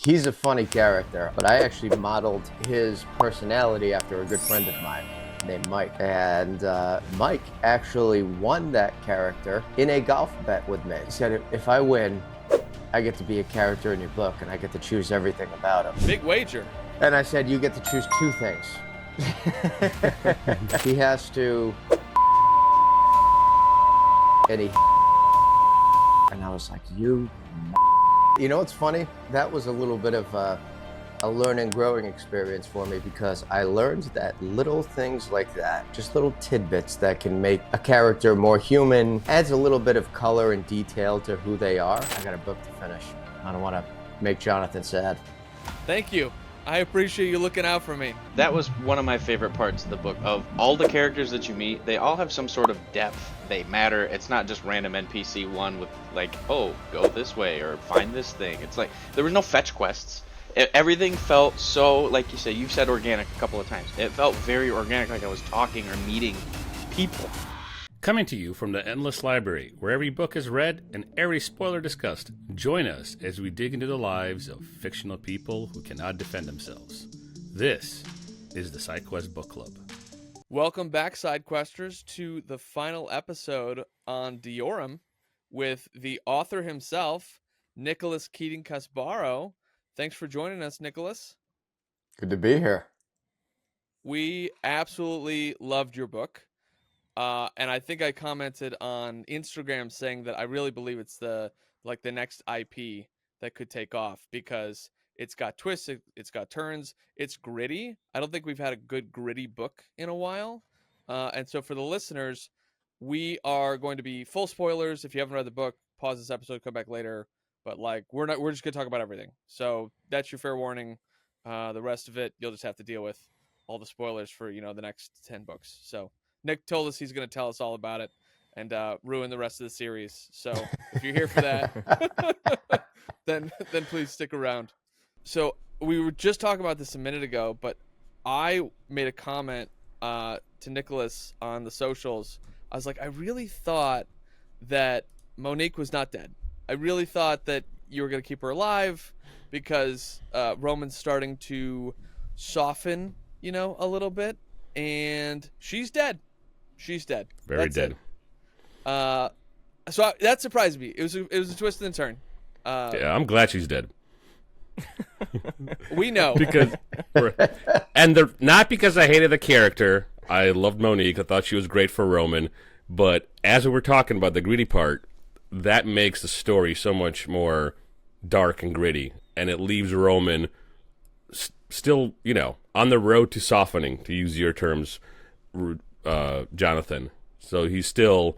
He's a funny character, but I actually modeled his personality after a good friend of mine named Mike. And Mike actually won that character in a golf bet with me. He said, if I win, I get to be a character in your book and I get to choose everything about him. Big wager. And I said, you get to choose two things. He has to... And I was like, you know what's funny? That was a little bit of a learning, growing experience for me, because I learned that little things like that, just little tidbits that can make a character more human, adds a little bit of color and detail to who they are. I got a book to finish. I don't want to make Jonathan sad. Thank you. I appreciate you looking out for me. That was one of my favorite parts of the book. Of all the characters that you meet, they all have some sort of depth. They matter. It's not just random NPC one with like, oh, go this way or find this thing. It's like, there was no fetch quests. Everything felt so, like you said, you've said organic a couple of times. It felt very organic, like I was talking or meeting people. Coming to you from the Endless Library, where every book is read and every spoiler discussed. Join us as we dig into the lives of fictional people who cannot defend themselves. This is the SideQuest Book Club. Welcome back, SideQuesters, to the final episode on Diorum with the author himself, Nicholas Keating Casbarro. Thanks for joining us, Nicholas. Good to be here. We absolutely loved your book. And I think I commented on Instagram saying that I really believe it's the next IP that could take off, because it's got twists, it's got turns, it's gritty. I don't think we've had a good gritty book in a while. And so for the listeners, we are going to be full spoilers. If you haven't read the book, pause this episode, come back later. But we're just gonna talk about everything. So that's your fair warning. The rest of it, you'll just have to deal with all the spoilers for the next 10 books. So Nick told us he's going to tell us all about it and ruin the rest of the series. So if you're here for that, then please stick around. So we were just talking about this a minute ago, but I made a comment to Nicholas on the socials. I was like, I really thought that Monique was not dead. I really thought that you were going to keep her alive because Roman's starting to soften, a little bit, and she's dead. She's dead. Very dead. So that surprised me. It was a twist and a turn. Yeah, I'm glad she's dead. We know. Not because I hated the character. I loved Monique. I thought she was great for Roman. But as we were talking about the gritty part, that makes the story so much more dark and gritty. And it leaves Roman still, on the road to softening, to use your terms, Jonathan. So he's still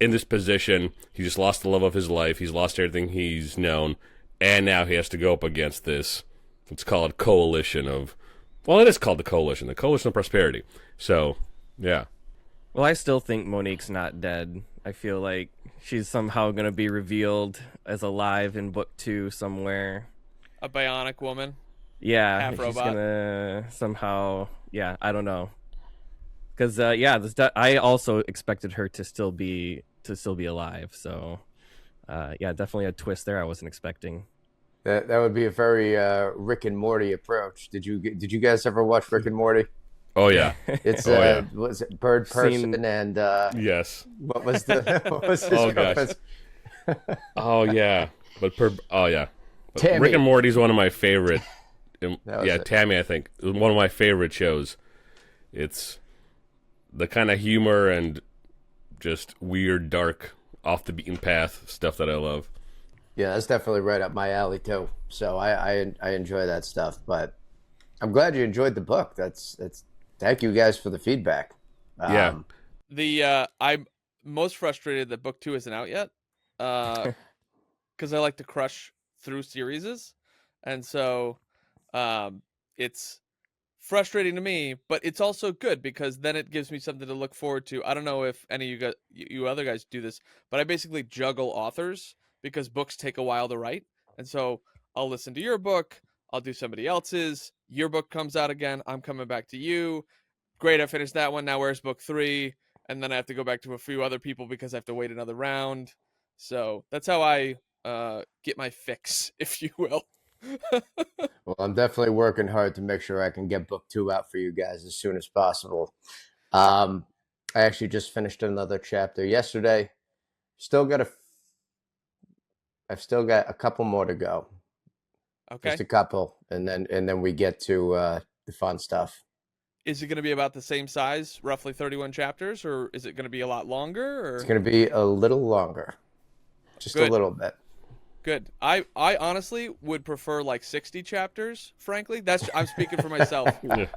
in this position. He just lost the love of his life. He's lost everything he's known. And now he has to go up against this, let's call it coalition of... Well, it is called the Coalition of Prosperity. So, yeah. Well, I still think Monique's not dead. I feel like she's somehow going to be revealed as alive in book 2 somewhere. A bionic woman? Yeah. Half she's robot? going to somehow... Yeah, I don't know. Because, I also expected her to still be alive. So, definitely a twist there I wasn't expecting. That would be a very Rick and Morty approach. Did you guys ever watch Rick and Morty? Oh yeah, it's what was it Bird Person and yes. What was his gosh. Oh yeah, Tammy. Rick and Morty's one of my favorite. It. Tammy, I think, is one of my favorite shows. It's the kind of humor and just weird, dark, off the beaten path stuff that I love. Yeah, that's definitely right up my alley too. So I enjoy that stuff. But I'm glad you enjoyed the book. That's thank you guys for the feedback. Yeah. I'm most frustrated that book 2 isn't out yet. Because I like to crush through series, and so it's frustrating to me, but it's also good because then it gives me something to look forward to. I don't know if any of you other guys do this, but I basically juggle authors because books take a while to write. And so I'll listen to your book, I'll do somebody else's, your book comes out again, I'm coming back to you. Great, I finished that one, now where's book 3? And then I have to go back to a few other people because I have to wait another round. So that's how I get my fix, if you will. Well, I'm definitely working hard to make sure I can get book 2 out for you guys as soon as possible. Um, I actually just finished another chapter yesterday. Still got I've still got a couple more to go. Okay. Just a couple, and then we get to the fun stuff. Is it going to be about the same size, roughly 31 chapters, or is it going to be a lot longer? Or It's going to be a little longer, just a Good. little bit. Good. I honestly would prefer like 60 chapters. Frankly, I'm speaking for myself.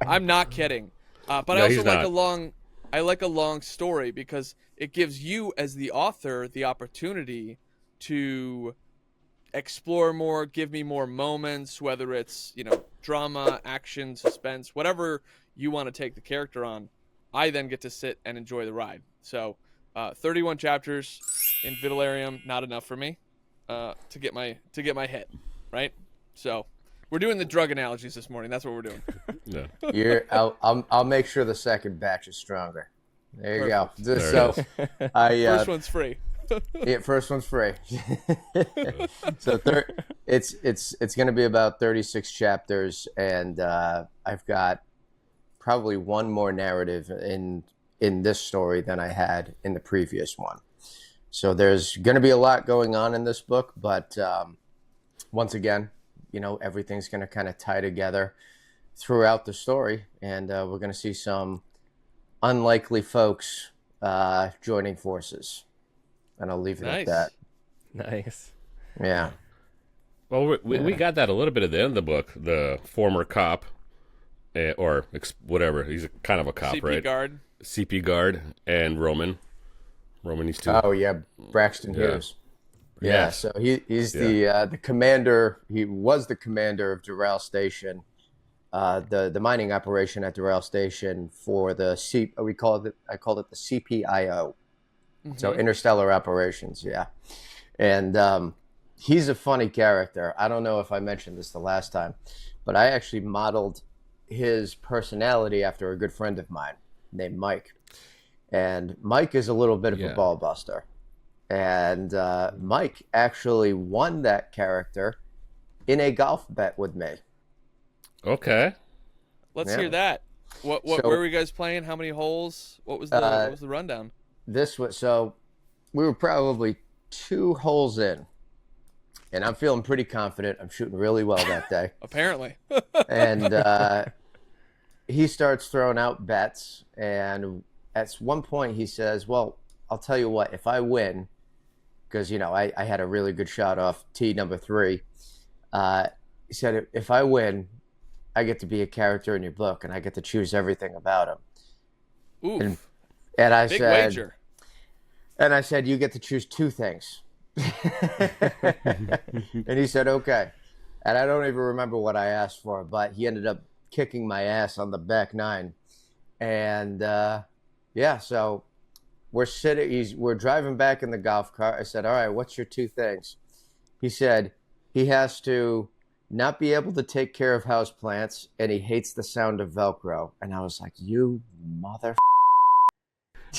I'm not kidding. But No, I he's also like not. I like a long story because it gives you as the author the opportunity to explore more, give me more moments, whether it's, drama, action, suspense, whatever you want to take the character on. I then get to sit and enjoy the ride. So, 31 chapters in Vitalerium, not enough for me to get my hit, right? So, we're doing the drug analogies this morning. That's what we're doing. Yeah. I'll make sure the second batch is stronger. There you go. There So it First one's free. yeah, first one's free. So it's going to be about 36 chapters, and I've got probably one more narrative in this story than I had in the previous one. So there's going to be a lot going on in this book, but once again, everything's going to kind of tie together throughout the story, and we're going to see some unlikely folks joining forces. And I'll leave it at that. Nice. Yeah. Well, we got that a little bit at the end of the book. The former cop, or whatever, he's kind of a cop, CP right? guard. CP guard and Roman. These two. Oh yeah, Braxton Hughes. Yeah. Yes. So he's the commander. He was the commander of Doral Station, the mining operation at Doral Station for the I called it the CPIO. So interstellar operations, yeah. And he's a funny character. I don't know if I mentioned this the last time, but I actually modeled his personality after a good friend of mine named Mike. And Mike is a little bit of a ball buster. And Mike actually won that character in a golf bet with me. Okay. Let's hear that. Where were you guys playing? How many holes? What was the rundown? We were probably 2 holes in, and I'm feeling pretty confident. I'm shooting really well that day. Apparently. And he starts throwing out bets, and at one point he says, well, I'll tell you what, if I win, because, I had a really good shot off tee number 3, he said, if I win, I get to be a character in your book, and I get to choose everything about him. Ooh. And I Big said, wager. And I said, you get to choose 2 things. And he said, okay. And I don't even remember what I asked for, but he ended up kicking my ass on the back 9. And so we're driving back in the golf cart. I said, all right, what's your 2 things? He said he has to not be able to take care of houseplants, and he hates the sound of Velcro. And I was like, you mother.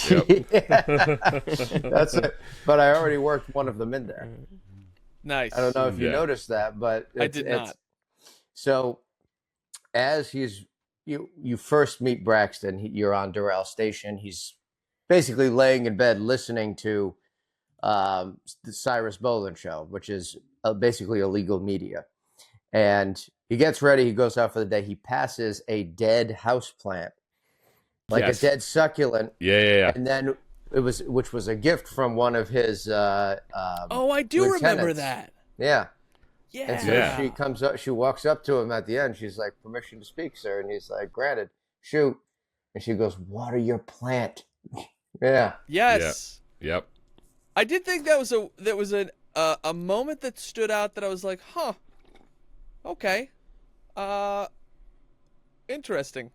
Yep. That's it. But I already worked one of them in there. Nice. I don't know if you noticed that, but I did not. So as you first meet Braxton, you're on Doral Station. He's basically laying in bed listening to the Cyrus Boland show, which is basically illegal media. And he gets ready. He goes out for the day. He passes a dead houseplant. Like a dead succulent. Yeah. And then which was a gift from one of his I do remember lieutenants. that. Yeah. Yeah. And so she comes up, she walks up to him at the end. She's like, permission to speak, sir. And he's like, granted, shoot. And she goes, water your plant. Yeah. Yes. Yep. I did think that was a moment that stood out that I was like, huh. Okay. Interesting.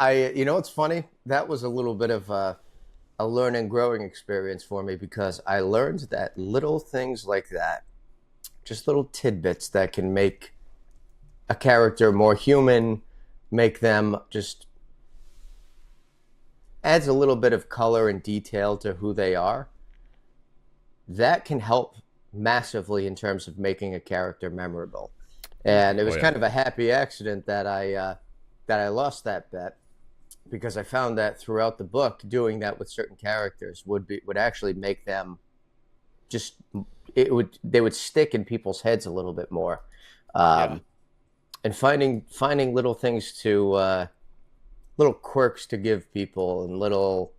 It's funny. That was a little bit of a learn and growing experience for me, because I learned that little things like that, just little tidbits that can make a character more human, make them just adds a little bit of color and detail to who they are. That can help massively in terms of making a character memorable. And it was yeah. kind of a happy accident that I lost that bet, because I found that throughout the book, doing that with certain characters would actually make them just they would stick in people's heads a little bit more, and finding little things to little quirks to give people, and little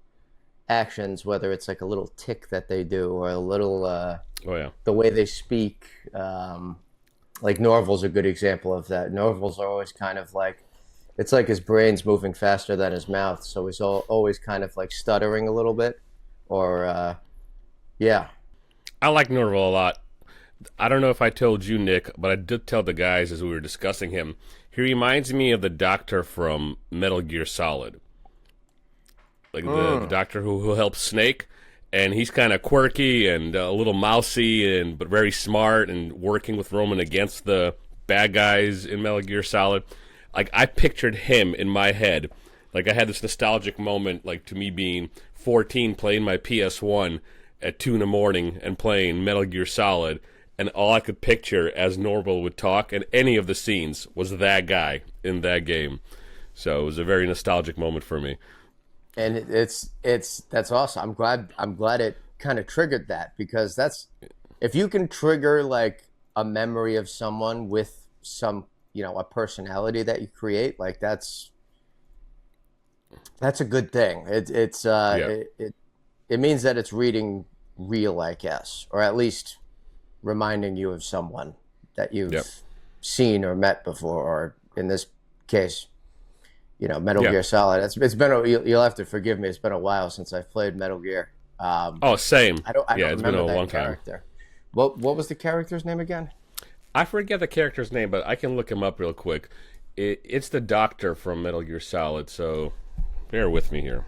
actions, whether it's like a little tick that they do or a little the way they speak. Like Norval's a good example of that. Norval's always kind of like, it's like his brain's moving faster than his mouth, so he's always kind of like stuttering a little bit, or yeah. I like Norval a lot. I don't know if I told you, Nick, but I did tell the guys as we were discussing him. He reminds me of the Doctor from Metal Gear Solid, like the Doctor who helps Snake, and he's kind of quirky and a little mousy, but very smart, and working with Roman against the bad guys in Metal Gear Solid. Like, I pictured him in my head. Like, I had this nostalgic moment, like, to me being 14, playing my PS1 at 2 in the morning and playing Metal Gear Solid, and all I could picture as Norval would talk in any of the scenes was that guy in that game. So it was a very nostalgic moment for me. And that's awesome. I'm glad it kind of triggered that, because if you can trigger like a memory of someone with some, a personality that you create, like that's a good thing. It means that it's reading real, I guess, or at least reminding you of someone that you've seen or met before, or in this case, Metal Gear Solid. It's been you'll have to forgive me. It's been a while since I've played Metal Gear. Same. I don't it's been a long character. time. What was the character's name again? I forget the character's name, but I can look him up real quick. It's the Doctor from Metal Gear Solid, so bear with me here.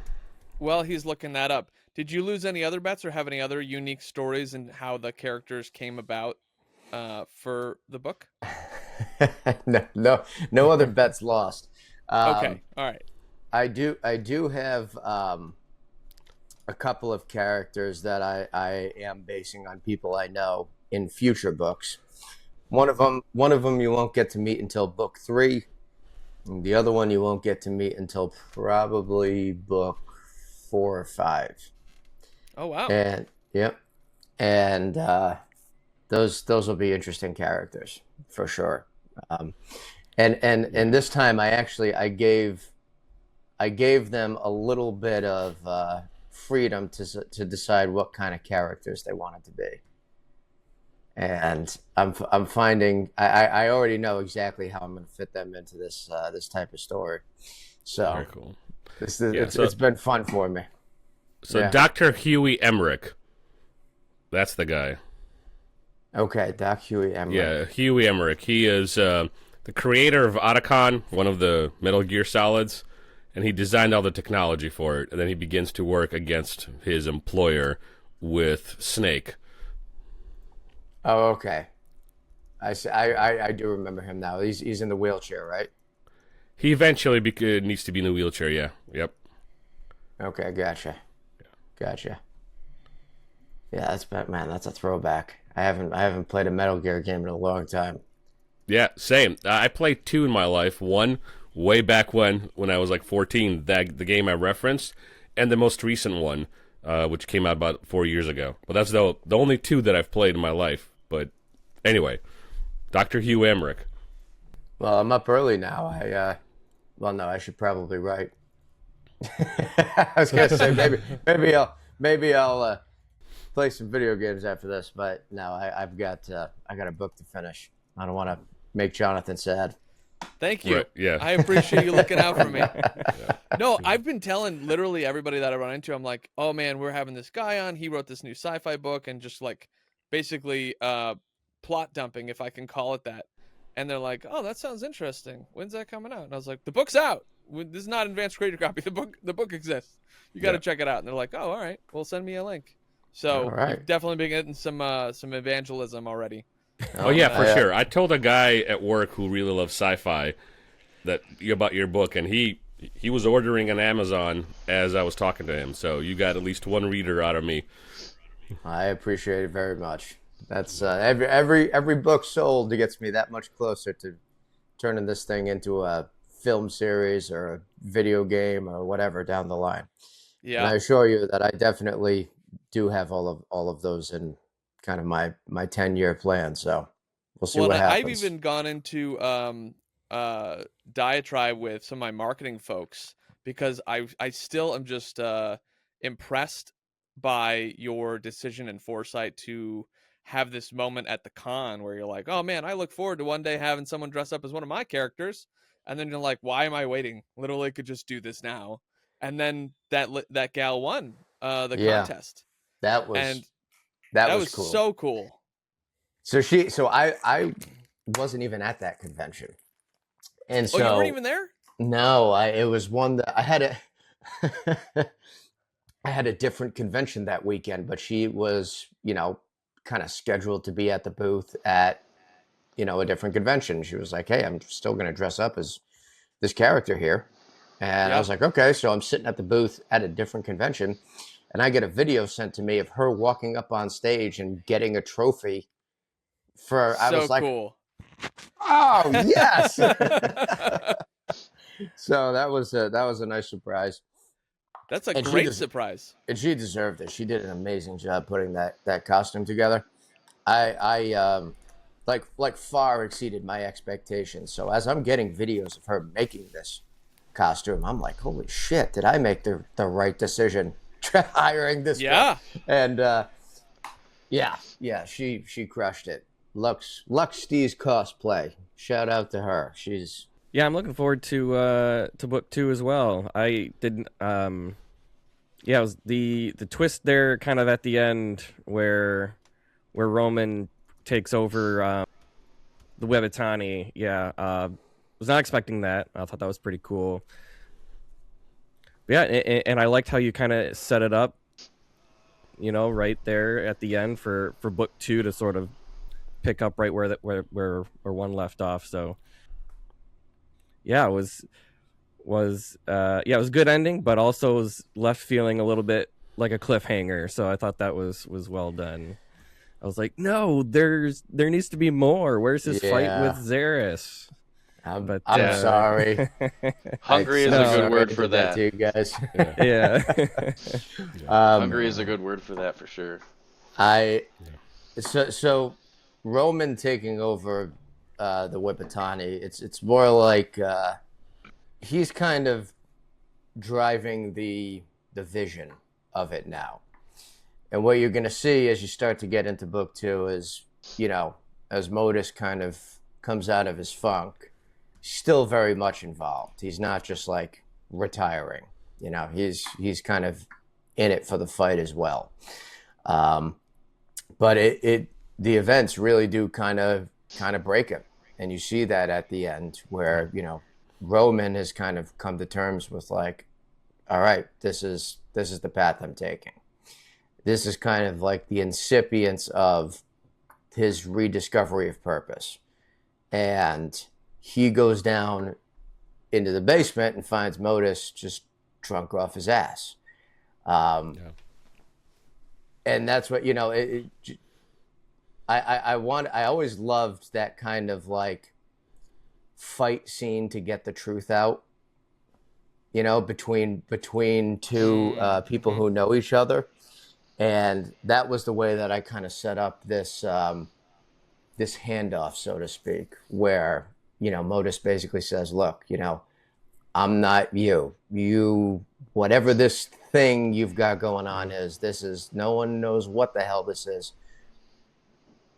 Well, he's looking that up. Did you lose any other bets or have any other unique stories and how the characters came about for the book? No other bets lost. Okay, all right. I do have a couple of characters that I am basing on people I know in future books. One of them you won't get to meet until book 3. And the other one you won't get to meet until probably book 4 or 5. Oh wow! And and those will be interesting characters for sure. And this time I gave them a little bit of freedom to decide what kind of characters they wanted to be. And I'm finding I already know exactly how I'm going to fit them into this type of story. So very cool. It's been fun for me. So Dr. Huey Emmerich, that's the guy. Okay, Doc Huey Emmerich. Yeah, Huey Emmerich. He is the creator of Otacon, one of the Metal Gear Solids, and he designed all the technology for it. And then he begins to work against his employer with Snake. Oh, okay. I do remember him now. He's in the wheelchair, right? He eventually needs to be in the wheelchair. Yeah. Yep. Okay, gotcha. Yeah, that's a throwback. I haven't played a Metal Gear game in a long time. Yeah, same. I played 2 in my life. One way back when I was like 14, the game I referenced, and the most recent one, which came out about 4 years ago. But that's the only 2 that I've played in my life. But anyway, Dr. Hugh Emmerich. Well, I'm up early now. I should probably write. I was gonna say maybe I'll play some video games after this, but no, I got a book to finish. I don't want to make Jonathan sad. Thank you. Right, yeah. I appreciate you looking out for me. No, I've been telling literally everybody that I run into, I'm like, oh man, we're having this guy on. He wrote this new sci-fi book, and just like basically plot dumping, if I can call it that. And they're like, oh, that sounds interesting. When's that coming out? And I was like, the book's out. This is not an advanced creator copy. The book exists. You got to check it out. And they're like, oh, all right. Well, send me a link. So you've definitely been getting some evangelism already. Oh yeah, for sure. I told a guy at work who really loves sci-fi about your book, and he was ordering on Amazon as I was talking to him. So you got at least one reader out of me. I appreciate it very much. That's every book sold gets me that much closer to turning this thing into a film series or a video game or whatever down the line. And I Yeah. assure you that I definitely do have all of those in kind of my 10-year plan. So we'll see Well, and what I've happens. even gone into diatribe with some of my marketing folks because I still am just impressed by your decision and foresight to have this moment at the con where you're like, oh man, I look forward to one day having someone dress up as one of my characters, and then you're like, why am I waiting? Literally, could just do this now. And then that gal won the Yeah, contest, that was and that that was was cool. so cool. So I wasn't even at that convention, and Oh, you weren't so even there? no, it was one that I had a I had a different convention that weekend, but she was, kind of scheduled to be at the booth at, a different convention. She was like, "Hey, I'm still going to dress up as this character here." And I Yeah. was like, "Okay." So I'm sitting at the booth at a different convention, and I get a video sent to me of her walking up on stage and getting a trophy for, I So was like, cool. "Oh, yes." So that was a nice surprise. That's a And she great des- surprise. and she deserved it. She did an amazing job putting that costume together. I like far exceeded my expectations. So as I'm getting videos of her making this costume, I'm like, holy shit, did I make the right decision hiring this girl? Yeah. And yeah, she crushed it. Lux Steve's cosplay. Shout out to her. She's Yeah, I'm looking forward to book 2 as well. I didn't yeah, it was the twist there kind of at the end where Roman takes over the Webitani. Yeah, was not expecting that. I thought that was pretty cool. But yeah, and I liked how you kind of set it up, right there at the end for book 2 to sort of pick up right where one left off. So yeah, it was yeah, it was a good ending, but also was left feeling a little bit like a cliffhanger. So I thought that was well done. I was like, no, there needs to be more. Where's his fight with yeah. Zerus? I'm But I'm sorry. Hungry is No. a good Sorry word I for did that. to you guys. Yeah. Hungry is a good word for that for sure. I so Roman taking over the Wipitani. It's more like he's kind of driving the vision of it now. And what you're going to see as you start to get into book 2 is, as Modus kind of comes out of his funk, still very much involved. He's not just like retiring. He's kind of in it for the fight as well. But the events really do kind of break him, and you see that at the end where Roman has kind of come to terms with like, all right, this is the path I'm taking. This is kind of like the incipience of his rediscovery of purpose, and he goes down into the basement and finds Modus just drunk off his ass. Yeah. And that's what I always loved that kind of like fight scene to get the truth out, between two people who know each other. And that was the way that I kind of set up this this handoff, so to speak, where Modus basically says, look, I'm not you. You, whatever this thing you've got going on is, no one knows what the hell this is.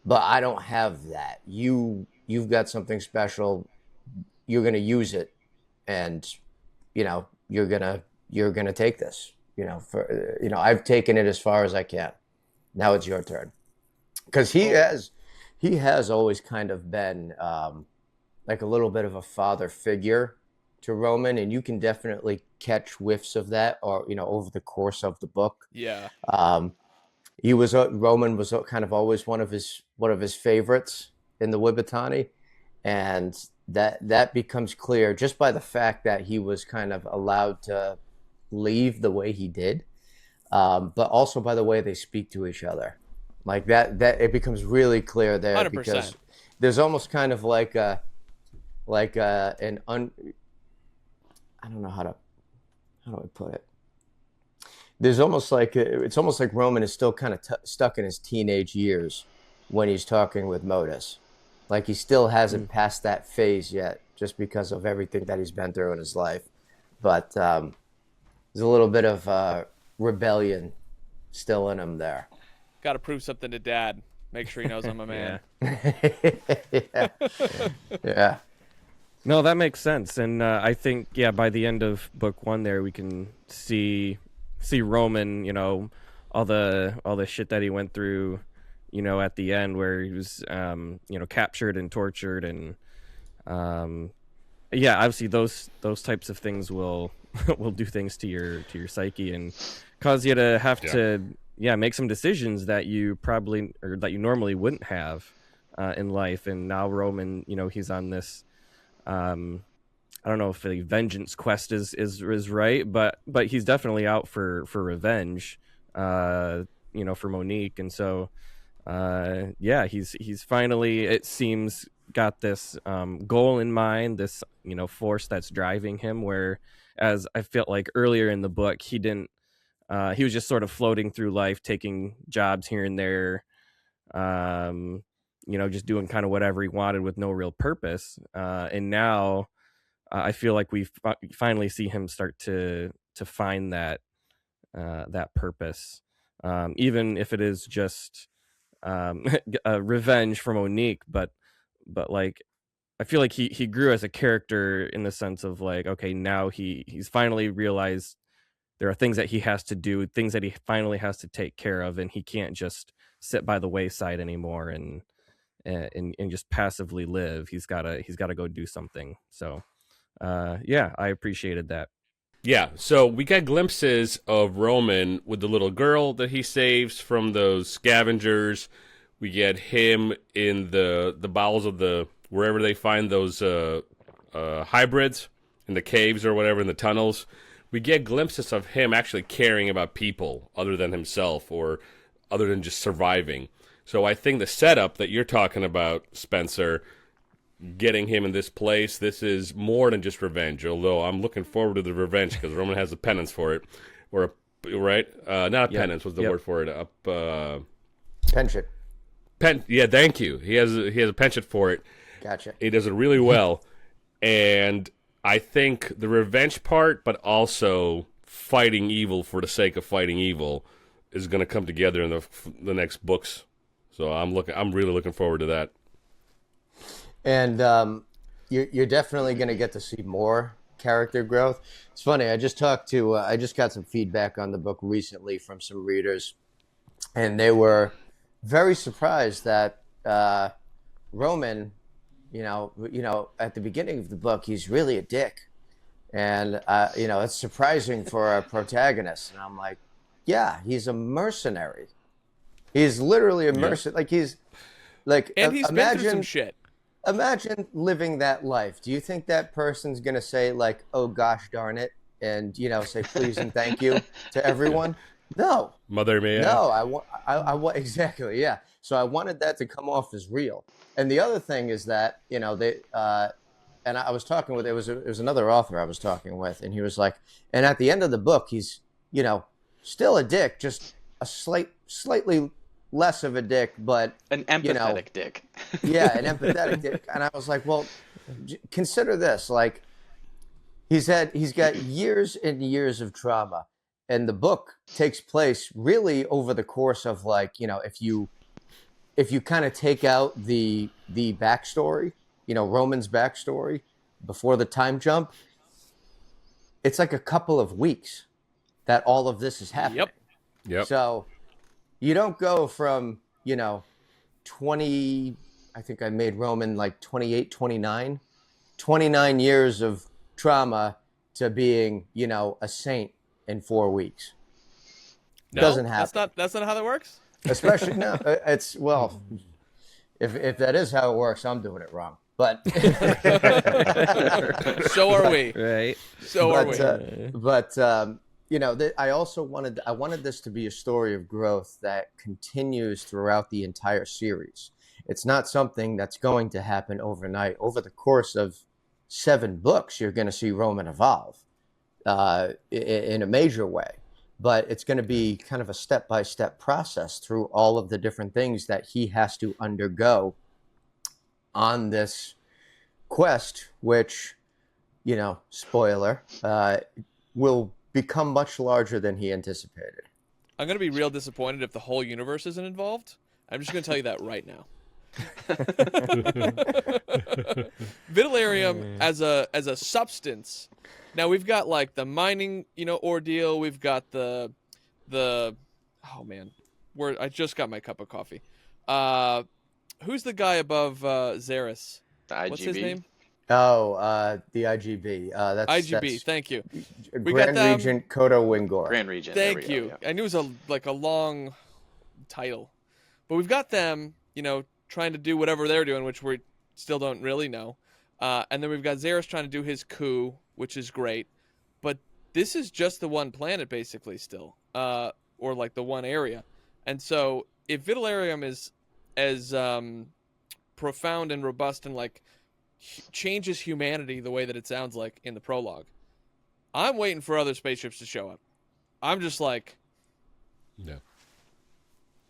But I don't have that. You've got something special. You're going to use it, and you're going to take this. I've taken it as far as I can. Now it's your turn. Because he has always kind of been like a little bit of a father figure to Roman, and you can definitely catch whiffs of that, or over the course of the book. Yeah. Roman was kind of always one of his favorites in the Wibitani, and that becomes clear just by the fact that he was kind of allowed to leave the way he did, but also by the way they speak to each other. Like that it becomes really clear there 100%. because there's almost kind of like I don't know how do I put it? There's almost like it's almost like Roman is still kind of stuck in his teenage years when he's talking with Modus. Like he still hasn't passed that phase yet, just because of everything that he's been through in his life. But there's a little bit of rebellion still in him there. Got to prove something to Dad. Make sure he knows I'm a man. Yeah. No, that makes sense, and I think by the end of book 1, there we can see Roman, all the shit that he went through, at the end where he was, captured and tortured, and obviously those types of things will will do things to your psyche and cause you to have to make some decisions that you normally wouldn't have in life. And now Roman, he's on this. I don't know if the vengeance quest is right, but he's definitely out for revenge, for Monique, and so he's finally, it seems, got this goal in mind, this force that's driving him. Whereas I felt like earlier in the book he didn't, he was just sort of floating through life, taking jobs here and there, just doing kind of whatever he wanted with no real purpose. And now I feel like we finally see him start to find that purpose, even if it is just revenge for Monique. But like, I feel like he grew as a character in the sense of like, okay, now he's finally realized there are things that he has to do, things that he finally has to take care of, and he can't just sit by the wayside anymore and just passively live. He's gotta go do something. So I appreciated that. Yeah, so we got glimpses of Roman with the little girl that he saves from those scavengers. We get him in the bowels of wherever they find those hybrids, in the caves or whatever, in the tunnels. We get glimpses of him actually caring about people other than himself, or other than just surviving. So I think the setup that you're talking about, Spencer, getting him in this place, this is more than just revenge, although I'm looking forward to the revenge because Roman has a penance for it. Right? Not a penance, what's the word for it? Penchant. Yeah, thank you. He has a penchant for it. Gotcha. He does it really well. And I think the revenge part, but also fighting evil for the sake of fighting evil, is going to come together in the next books. So I'm really looking forward to that. And you're definitely going to get to see more character growth. It's funny. I just got some feedback on the book recently from some readers, and they were very surprised that Roman, at the beginning of the book, he's really a dick, and it's surprising for a protagonist. And I'm like, yeah, he's a mercenary. He's literally a mercenary. Like he's like, and he's been through some shit. Imagine living that life. Do you think that person's going to say like, oh gosh darn it, and say please and thank you to everyone? No. Mother may I? No, I want exactly, yeah. So I wanted that to come off as real. And the other thing is that, they and I was talking with, it was another author I was talking with, and he was like, and at the end of the book he's, still a dick, just a slightly less of a dick, but an empathetic dick. Yeah, an empathetic dick. And I was like, well, consider this, like he's got years and years of trauma, and the book takes place really over the course of like, if you kind of take out the backstory, Roman's backstory before the time jump, it's like a couple of weeks that all of this is happening. Yep. So you don't go from, 20, I think I made Roman like 28, 29 years of trauma to being, a saint in 4 weeks. No, doesn't happen. That's not how that works. Especially no, it's well, if that is how it works, I'm doing it wrong. But so are we. Right. So are we. But I also wanted this to be a story of growth that continues throughout the entire series. It's not something that's going to happen overnight. Over the course of 7 books, you're going to see Roman evolve in a major way. But it's going to be kind of a step-by-step process through all of the different things that he has to undergo on this quest, which, spoiler, will become much larger than he anticipated. I'm going to be real disappointed if the whole universe isn't involved. I'm just going to tell you that right now. Vitalerium as a substance. Now we've got like the mining, ordeal. We've got the oh man, I just got my cup of coffee. Who's the guy above Zerus? The IGB. What's his name? Oh, the IGB. That's IGB. Thank you. We Grand got them. Regent Kodo Wingor. Grand Regent. Thank you. Go, yeah. I knew it was a long title, but we've got them, trying to do whatever they're doing, which we still don't really know. And then we've got Zerus trying to do his coup, which is great. But this is just the one planet, basically, still, or like the one area. And so if Vitalerium is as profound and robust and like changes humanity the way that it sounds like in the prologue, I'm waiting for other spaceships to show up. I'm just like, Yeah.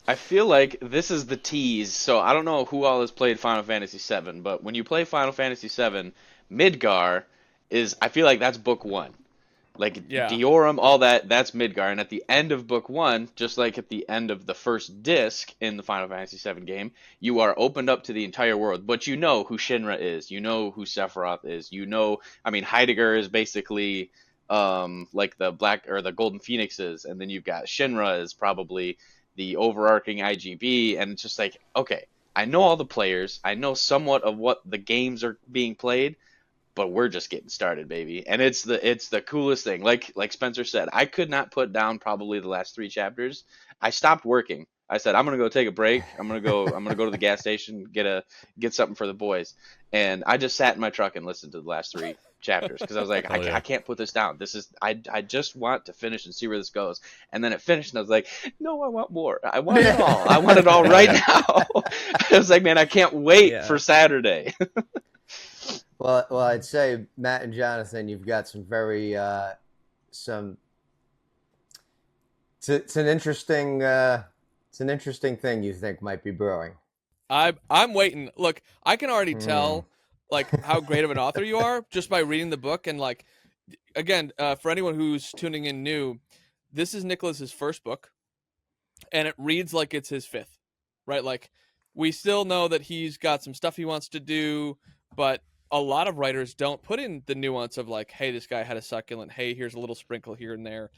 I feel like this is the tease. So I don't know who all has played Final Fantasy VII, but when you play Final Fantasy VII, Midgar is, I feel like that's book 1. Like, Yeah. Diorum, all that's Midgar. And at the end of book 1, just like at the end of the first disc in the Final Fantasy VII game, you are opened up to the entire world. But you know who Shinra is. You know who Sephiroth is. Heidegger is basically like the black or the Golden Phoenixes. And then you've got Shinra is probably the overarching IGB. And it's just like, okay, I know all the players. I know somewhat of what the games are being played. But we're just getting started, baby. And it's the coolest thing. Like Spencer said, I could not put down probably the last 3 chapters. I stopped working. I said, I'm gonna go take a break. I'm gonna go to the gas station, get something for the boys. And I just sat in my truck and listened to the last 3 chapters because I was like, I can't put this down. I just want to finish and see where this goes. And then it finished, and I was like, no, I want more. I want it all. I want it all right now. I was like, man, I can't wait for Saturday. Well, I'd say Matt and Jonathan, you've got some very It's an interesting thing you think might be brewing. I'm waiting. Look, I can already tell like how great of an author you are just by reading the book. And like, again, for anyone who's tuning in new, this is Nicholas's first book, and it reads like it's his 5th, right? Like, we still know that he's got some stuff he wants to do, but a lot of writers don't put in the nuance of like, hey, this guy had a succulent. Hey, here's a little sprinkle here and there.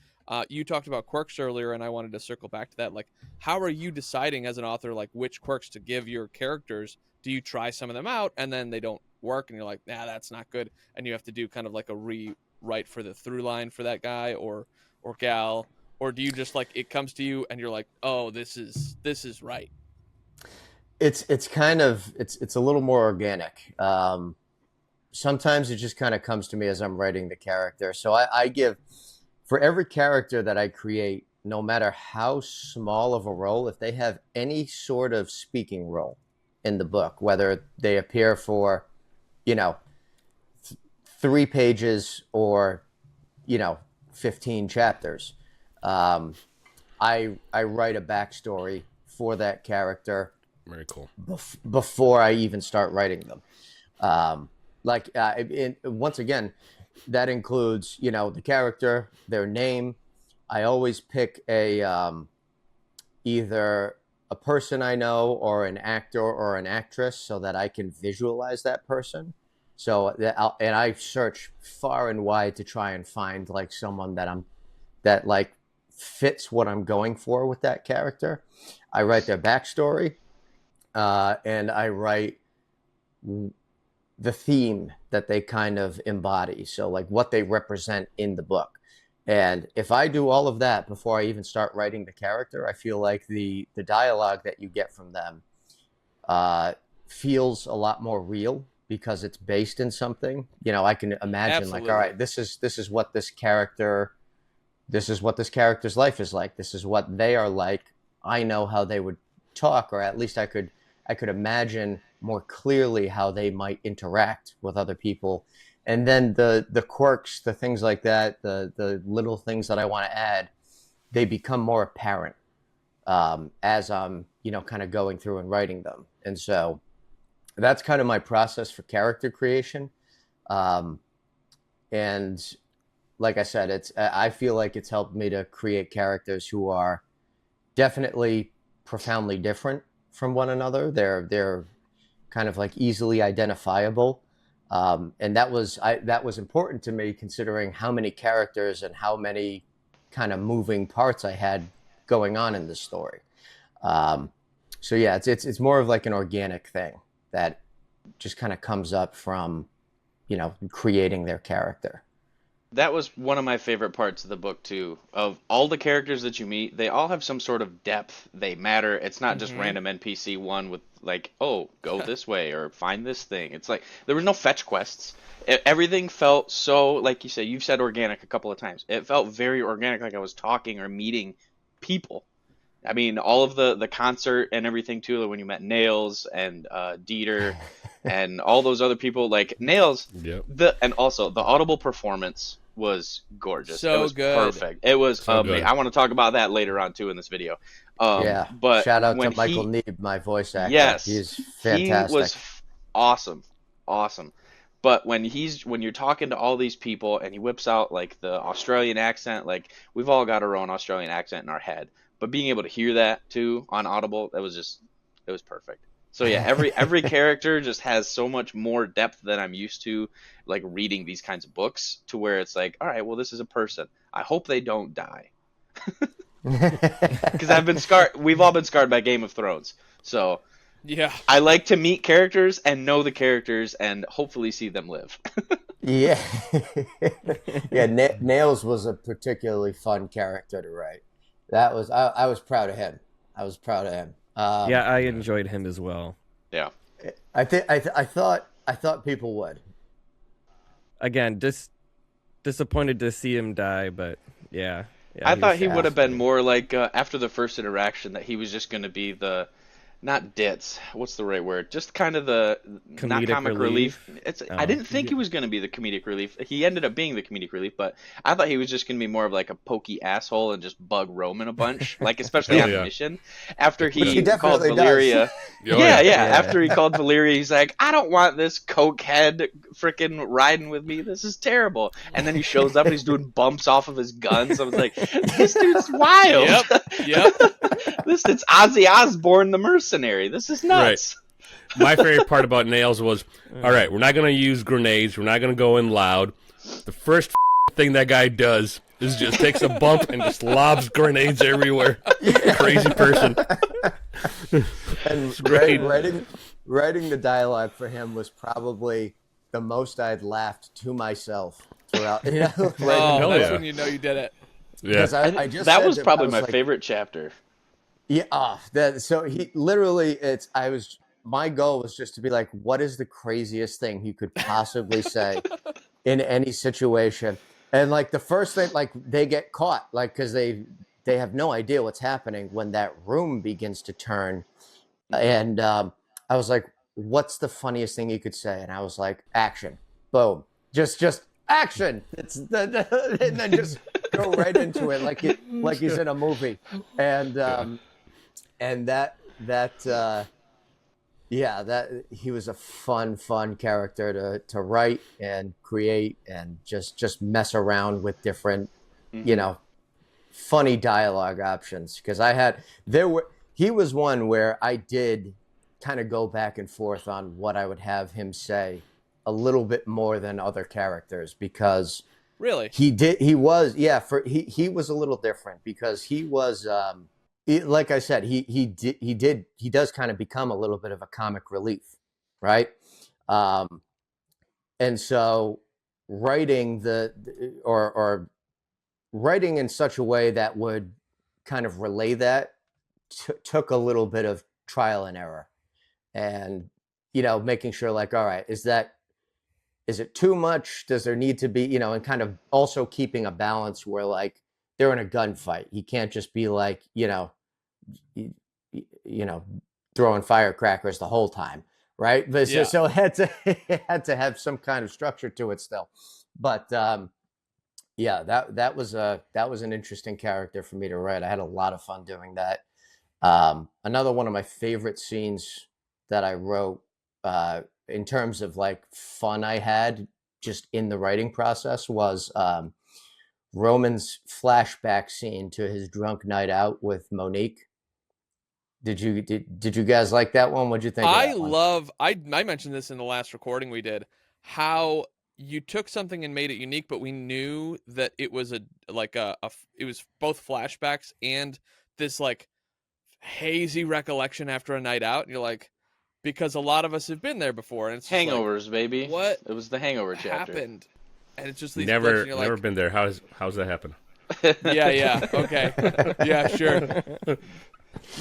You talked about quirks earlier, and I wanted to circle back to that. Like, how are you deciding as an author, like, which quirks to give your characters? Do you try some of them out and then they don't work and you're like, nah, that's not good, and you have to do kind of like a rewrite for the through line for that guy or gal? Or do you just like, it comes to you and you're like, oh, this is right? It's a little more organic. Sometimes it just kind of comes to me as I'm writing the character. So I give, for every character that I create, no matter how small of a role, if they have any sort of speaking role in the book, whether they appear for, 3 pages or, 15 chapters, I write a backstory for that character. Very cool. Before I even start writing them. Once again, that includes, the character, their name. I always pick either a person I know or an actor or an actress so that I can visualize that person. So and I search far and wide to try and find like someone that like fits what I'm going for with that character. I write their backstory, and I write the theme that they kind of embody. So like what they represent in the book. And if I do all of that before I even start writing the character, I feel like the dialogue that you get from them feels a lot more real because it's based in something. I can imagine Absolutely. Like, all right, this is what this character this is what this character's life is like. This is what they are like. I know how they would talk, or at least I could imagine more clearly how they might interact with other people. And then the quirks, the things like that, the little things that I want to add, they become more apparent as I'm, kind of going through and writing them. And so that's kind of my process for character creation. And like I said, I feel like it's helped me to create characters who are definitely profoundly different from one another. They're kind of like easily identifiable. And that was important to me, considering how many characters and how many kind of moving parts I had going on in this story. So yeah, it's more of like an organic thing that just kind of comes up from, creating their character. That was one of my favorite parts of the book too. Of all the characters that you meet, they all have some sort of depth. They matter. It's not just random NPC one with like, oh, go this way or find this thing. It's like there was no fetch quests. Everything felt so, like you said, you've said organic a couple of times. It felt very organic, like I was talking or meeting people. I mean, all of the concert and everything too, like when you met Nails and Dieter and all those other people, like Nails. Yep. And also the audible performance was gorgeous. So it was good. perfect. It was So amazing. good. I want to talk about that later on too in this video. Yeah. But shout out when to Michael Neeb, my voice actor. Yes, He's fantastic. he was awesome. But when you're talking to all these people and he whips out like the Australian accent, like we've all got our own Australian accent in our head, but being able to hear that too on Audible, it was perfect. So yeah, every character just has so much more depth than I'm used to, like reading these kinds of books, to where it's like, all right, well, this is a person. I hope they don't die. Because I've been scarred. We've all been scarred by Game of Thrones. So Yeah. I like to meet characters and know the characters and hopefully see them live. Yeah. Yeah, Nails was a particularly fun character to write. That was I was proud of him. Yeah, I enjoyed him as well. Yeah. I thought people would. Again, just disappointed to see him die, but yeah. I thought was he would have been fascinating. more like after the first interaction that he was just going to be the, not ditz. What's the right word? Just kind of the not Comedic comic relief. relief? I didn't think he was going to be the comedic relief. He ended up being the comedic relief, but I thought he was just going to be more of like a pokey asshole and just bug Roman a bunch, like especially Hell on yeah. mission. After Which he he called definitely Valyria, Oh, yeah. Yeah. After he called Valyria, he's like, I don't want this coke head freaking riding with me. This is terrible. And then he shows up and he's doing bumps off of his guns. I was like, this dude's wild. Yep. It's Ozzy Osbourne, the mercenary. This is nuts. My favorite part about Nails was, all right, we're not going to use grenades. We're not going to go in loud. The first thing that guy does is just takes a bump and just lobs grenades everywhere. Crazy person. And great. writing the dialogue for him was probably the most I'd laughed to myself throughout. Oh, Hell that's yeah. when you know you did it. Yeah. Because I just That said was probably I my like, favorite chapter. Yeah, so he literally, my goal was just to be like, what is the craziest thing he could possibly say in any situation? And like the first thing, like they get caught, like because they have no idea what's happening when that room begins to turn. And I was like, what's the funniest thing you could say? And I was like, action, boom, just action. And then just go right into it, like he's in a movie. And that he was a fun character to write and create and just mess around with different, funny dialogue options. Because he was one where I did kind of go back and forth on what I would have him say a little bit more than other characters, because Really? he was a little different, because he was like I said, he does kind of become a little bit of a comic relief, right? And so writing or writing in such a way that would kind of relay that took a little bit of trial and error, and making sure, like, all right, is it too much? Does there need to be, and kind of also keeping a balance where, like, they're in a gunfight. He can't just be like, you know, throwing firecrackers the whole time, right? But Yeah. so it had to it had to have some kind of structure to it still. But yeah, that was an interesting character for me to write. I had a lot of fun doing that. Another one of my favorite scenes that I wrote, in terms of like fun I had just in the writing process, was Roman's flashback scene to his drunk night out with Monique. Did you guys like that one? What'd you think of that one? I mentioned this in the last recording we did, how you took something and made it unique, but we knew that it was it was both flashbacks and this like hazy recollection after a night out, and you're like, because a lot of us have been there before, and it's just Hangovers, like, baby. what It was the hangover chapter. happened? And it's just these Never flicks, and you're like, been there. How's that happen? yeah, okay, yeah, sure.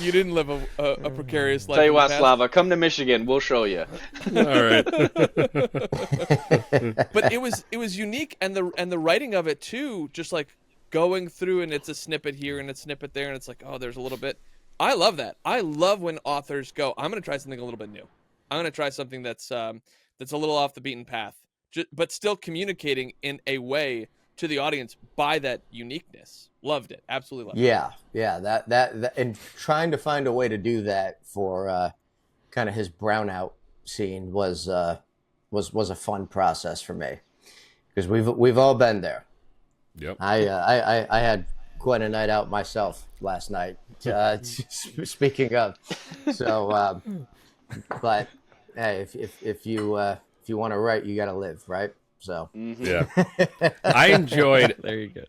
You didn't live a precarious life. Tell you in the what, past. Slava, come to Michigan. We'll show you. All right. But it was unique, and the writing of it too, just like going through, and it's a snippet here and a snippet there, and it's like, oh, there's a little bit. I love that. I love when authors go, I'm going to try something a little bit new. I'm going to try something that's a little off the beaten path, but still communicating in a way to the audience by that uniqueness. Loved it. Absolutely loved it. Yeah, that and trying to find a way to do that for kind of his brownout scene was a fun process for me, because we've all been there. Yep. I had quite a night out myself last night. Speaking of, so but hey, if you want to write, you got to live, right? So Yeah. I enjoyed There you go.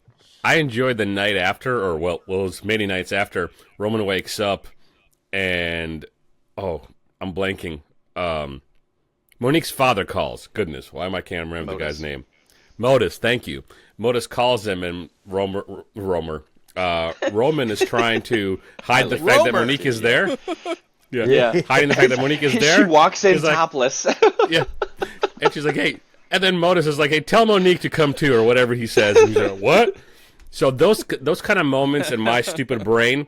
I enjoyed the night after, or well, it was many nights after. Roman wakes up, and I'm blanking. Monique's father calls. Goodness, why can't remember the guy's name? Modus. Thank you. Modus calls him, and Roman is trying to hide the fact that Monique is there. Yeah. Hiding the fact that Monique is there. She walks in He's like, topless. yeah, and she's like, "Hey," and then Modus is like, "Hey, tell Monique to come too," or whatever he says. And he's like, "What?" So those kind of moments in my stupid brain,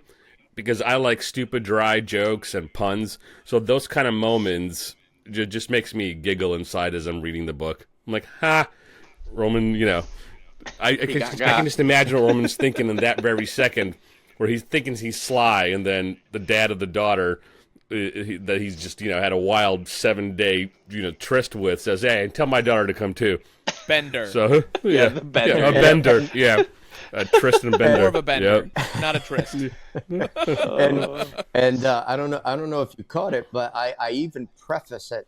because I like stupid, dry jokes and puns. So those kind of moments just makes me giggle inside as I'm reading the book. I'm like, ha, Roman, I can just imagine what Roman's thinking in that very second, where he's thinking he's sly, and then the dad of the daughter that he's just had a wild 7-day tryst with says, "Hey, tell my daughter to come too." Bender. So the Bender. a Bender, yeah. Tryst and Bender. More of a Bender, Yep. not a tryst. and I don't know if you caught it, but I even preface it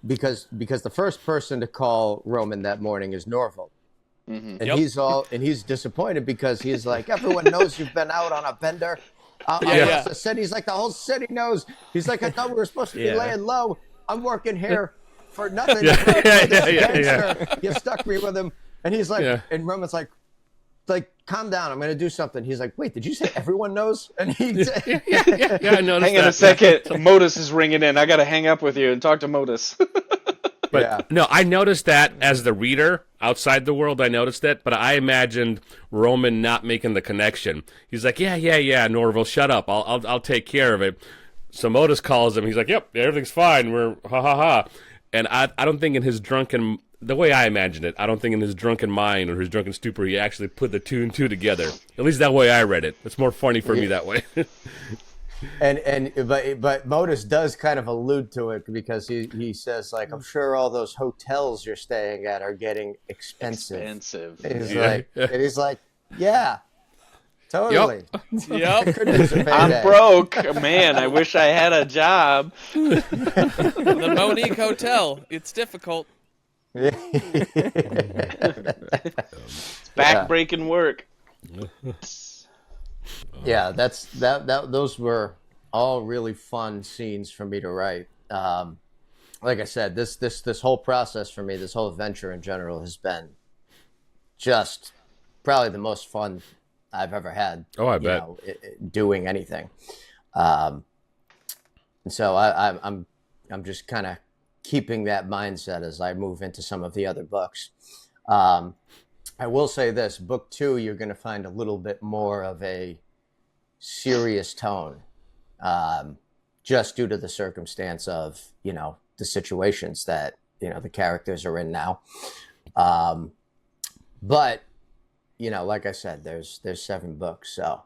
because the first person to call Roman that morning is Norval. Mm-hmm. And he's disappointed because he's like, everyone knows you've been out on a bender. Yeah. The city's like, the whole city knows. He's like, I thought we were supposed to be laying low. I'm working here for nothing. Yeah. You stuck me with him. And he's like, and Roman's like, calm down. I'm going to do something. He's like, wait, did you say everyone knows? And he I noticed Hang on a second. Modus is ringing in. I got to hang up with you and talk to Modus. But no, I noticed that as the reader outside the world. I noticed it, but I imagined Roman not making the connection. He's like, yeah, Norval, shut up. I'll take care of it. So Modus calls him. He's like, yep, everything's fine. We're ha. And I don't think in his drunken, the way I imagined it, I don't think in his drunken mind or his drunken stupor he actually put the two and two together. At least that way I read it. It's more funny for me that way. But Modus does kind of allude to it because he says, like, I'm sure all those hotels you're staying at are getting expensive. And he's like, yeah, totally. Yep. I'm broke. Man, I wish I had a job. The Monique Hotel. It's difficult. It's backbreaking work. Yeah, those were all really fun scenes for me to write. Like I said, this whole process for me, this whole adventure in general, has been just probably the most fun I've ever had. Oh, I bet. Doing anything. And so I'm just kind of keeping that mindset as I move into some of the other books. I will say this: book 2, you're going to find a little bit more of a serious tone, just due to the circumstance of the situations that the characters are in now. But like I said, there's 7 books, so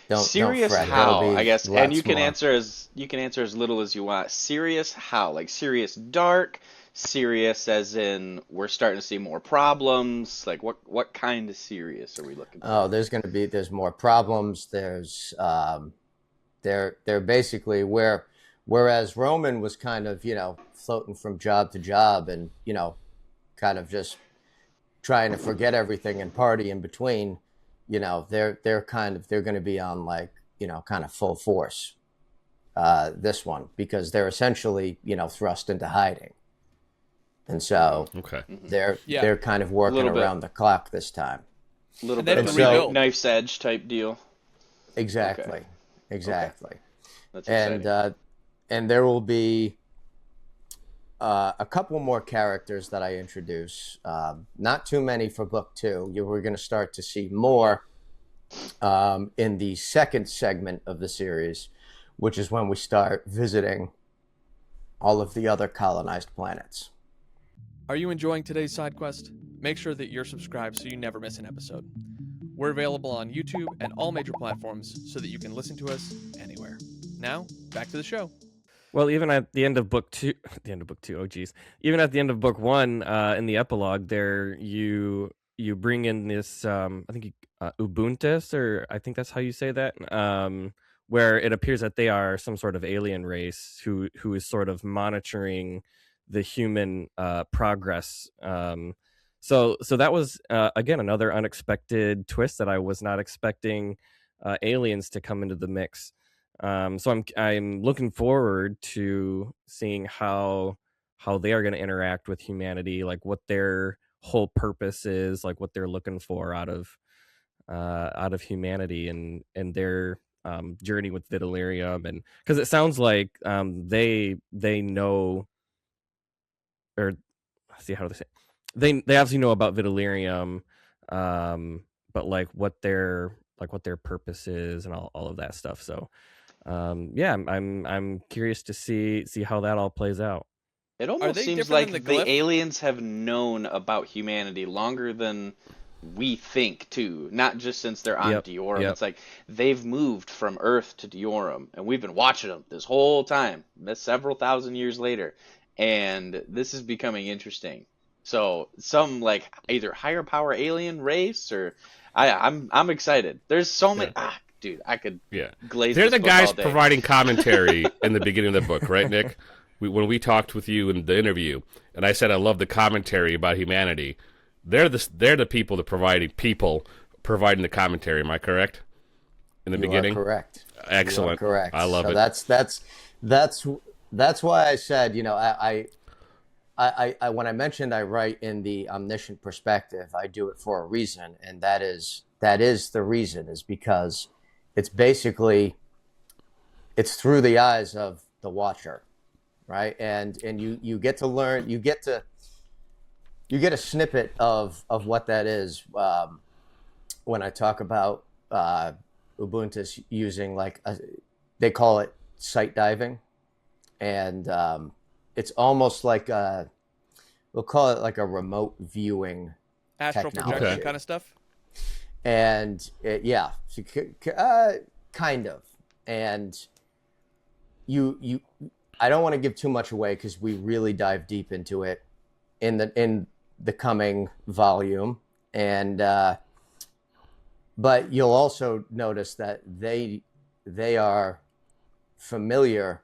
don't Serious fret. how, There'll be I guess, and lots you can more. answer as little as you want. Serious how, like serious dark, serious as in we're starting to see more problems. Like what kind of serious are we looking Oh, for? there's more problems. There's they're basically whereas Roman was kind of floating from job to job and kind of just trying to forget everything and party in between. They're going to be on like kind of full force, this one, because they're essentially thrust into hiding, and so Okay. Yeah. they're kind of working Little bit. around the clock this time. A little And they bit have of to a rebuild. knife's edge type deal. Exactly. That's exciting. And there will be a couple more characters that I introduce. Not too many for book 2. We're going to start to see more in the second segment of the series, which is when we start visiting all of the other colonized planets. Are you enjoying today's side quest? Make sure that you're subscribed so you never miss an episode. We're available on YouTube and all major platforms so that you can listen to us anywhere. Now, back to the show. Well, even at the end of book 2, oh geez, even at the end of book 1, in the epilogue, there you bring in this, I think Ubuntus, or I think that's how you say that, where it appears that they are some sort of alien race who is sort of monitoring the human progress. So that was again another unexpected twist that I was not expecting aliens to come into the mix. So I'm looking forward to seeing how they are going to interact with humanity, like what their whole purpose is, like what they're looking for out of humanity and their journey with Vitalerium, and because it sounds like they know, or see how do they say it? They obviously know about Vitalerium, but like what their purpose is and all of that stuff. So yeah, I'm curious to see how that all plays out. It Are almost they seems different like than the the glyph? aliens have known about humanity longer than we think too. Not just since they're on Yep, Diorum. yep. It's like they've moved from Earth to Diorum, and we've been watching them this whole time, several thousand years later, and this is becoming interesting. So some like either higher power alien race, or I'm excited. There's so many. Yeah. Dude, I could Yeah. glaze They're this the book guys all day. providing commentary in the beginning of the book, right, Nick? When we talked with you in the interview, and I said I love the commentary about humanity, they're the people providing the commentary. Am I correct? In the beginning, You are correct. Excellent. You are correct. I love so it. That's why I said, I when I mentioned I write in the omniscient perspective, I do it for a reason, and that is the reason, is because it's basically through the eyes of the watcher, right? And you get to learn, you get a snippet of what that is, when I talk about Ubuntu using they call it sight diving, and it's almost like we'll call it like a remote viewing Astral technology. projection Okay. kind of stuff. And kind of. And you I don't want to give too much away because we really dive deep into it in the coming volume, and but you'll also notice that they are familiar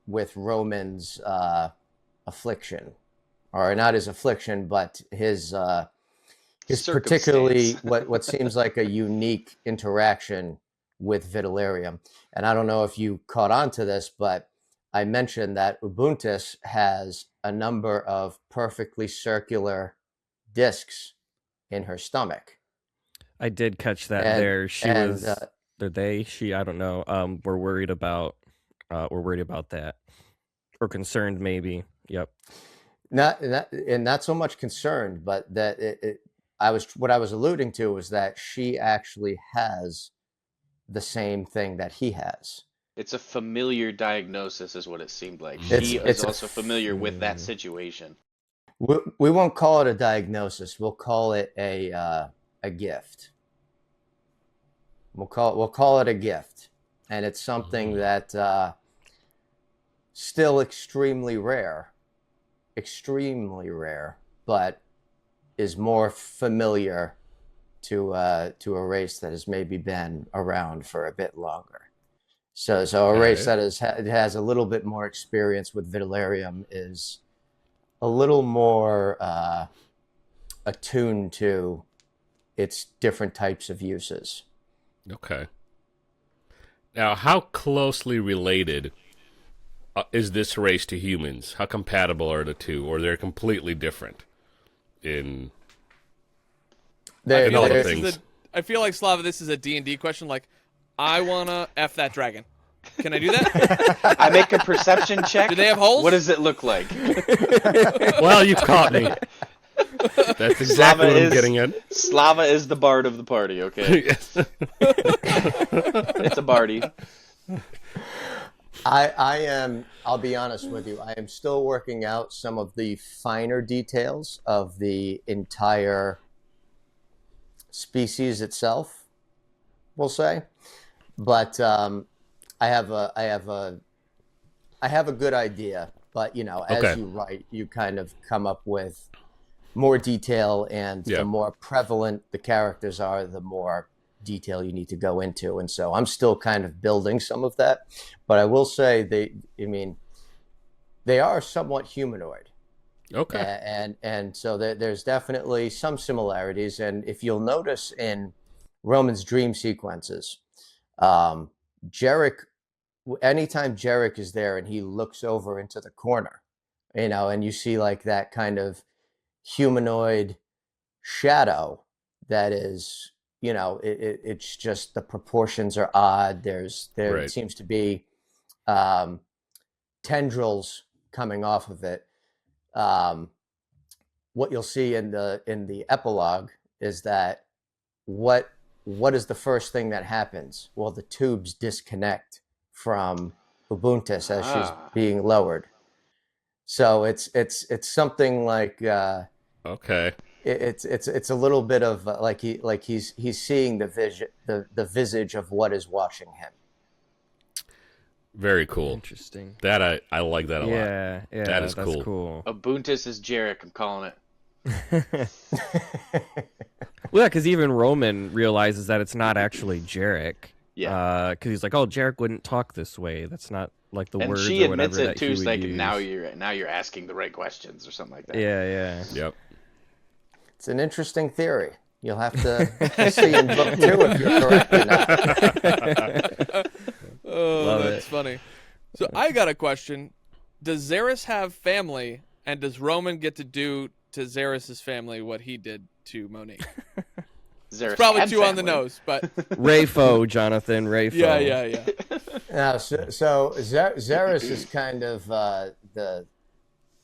with Roman's affliction, or not his affliction, but his particularly what seems like a unique interaction with Vitalerium. And I don't know if you caught on to this, but I mentioned that Ubuntu has a number of perfectly circular discs in her stomach. I did catch that And- there. She and, was, I don't know. We're worried about that, or concerned maybe. Yep. Not so much concerned, but that what I was alluding to was that she actually has the same thing that he has. It's a familiar diagnosis, is what it seemed like. It's She it's is also familiar with that situation. we won't call it a diagnosis. We'll call it a gift. We'll call it a gift, and it's something that still extremely rare, but is more familiar to a race that has maybe been around for a bit longer. So a race that has a little bit more experience with Vitalerium is a little more attuned to its different types of uses. Okay. Now, how closely related is this race to humans? How compatible are the two, or they're completely different in all the things? I feel like, Slava, this is a D&D question. Like, I wanna F that dragon. Can I do that? I make a perception check. Do they have holes? What does it look like? Well, you caught me. That's exactly what I'm getting at. Slava is the bard of the party, okay? Yes. It's a bardy. I am, I'll be honest with you, I am still working out some of the finer details of the entire species itself, we'll say. But I have a good idea, but as you write, you kind of come up with more detail, and the more prevalent the characters are, the more detail you need to go into. And so I'm still kind of building some of that, but I will say they are somewhat humanoid. Okay. And so there's definitely some similarities. And if you'll notice in Roman's dream sequences, Jarek, anytime Jarek is there and he looks over into the corner, and you see like that kind of humanoid shadow that is, it's just the proportions are odd. There seems to be tendrils coming off of it. What you'll see in the epilogue is that what is the first thing that happens? Well, the tubes disconnect from Ubuntus as she's being lowered. So it's something like okay. It's a little bit of he's seeing the visage of what is watching him. Very cool. Interesting. That I like that a lot. Yeah, that is that's cool. Ubuntus is Jarek, I'm calling it. Well, yeah, because even Roman realizes that it's not actually Jarek. Yeah. Because he's like, "Oh, Jarek wouldn't talk this way. That's not like the And words she or whatever admits it that too. he It's would like use." now you're asking the right questions or something like that. Yeah. Yep. It's an interesting theory. You'll have to see in book 2 if you're correct or not. Oh, Love that's funny. So I got a question. Does Zerus have family, and does Roman get to do to Zerus's family what he did to Monique? Zerus It's probably had too on the family. nose, but Rayfo, Jonathan, Rayfo. yeah. So Zerus is kind of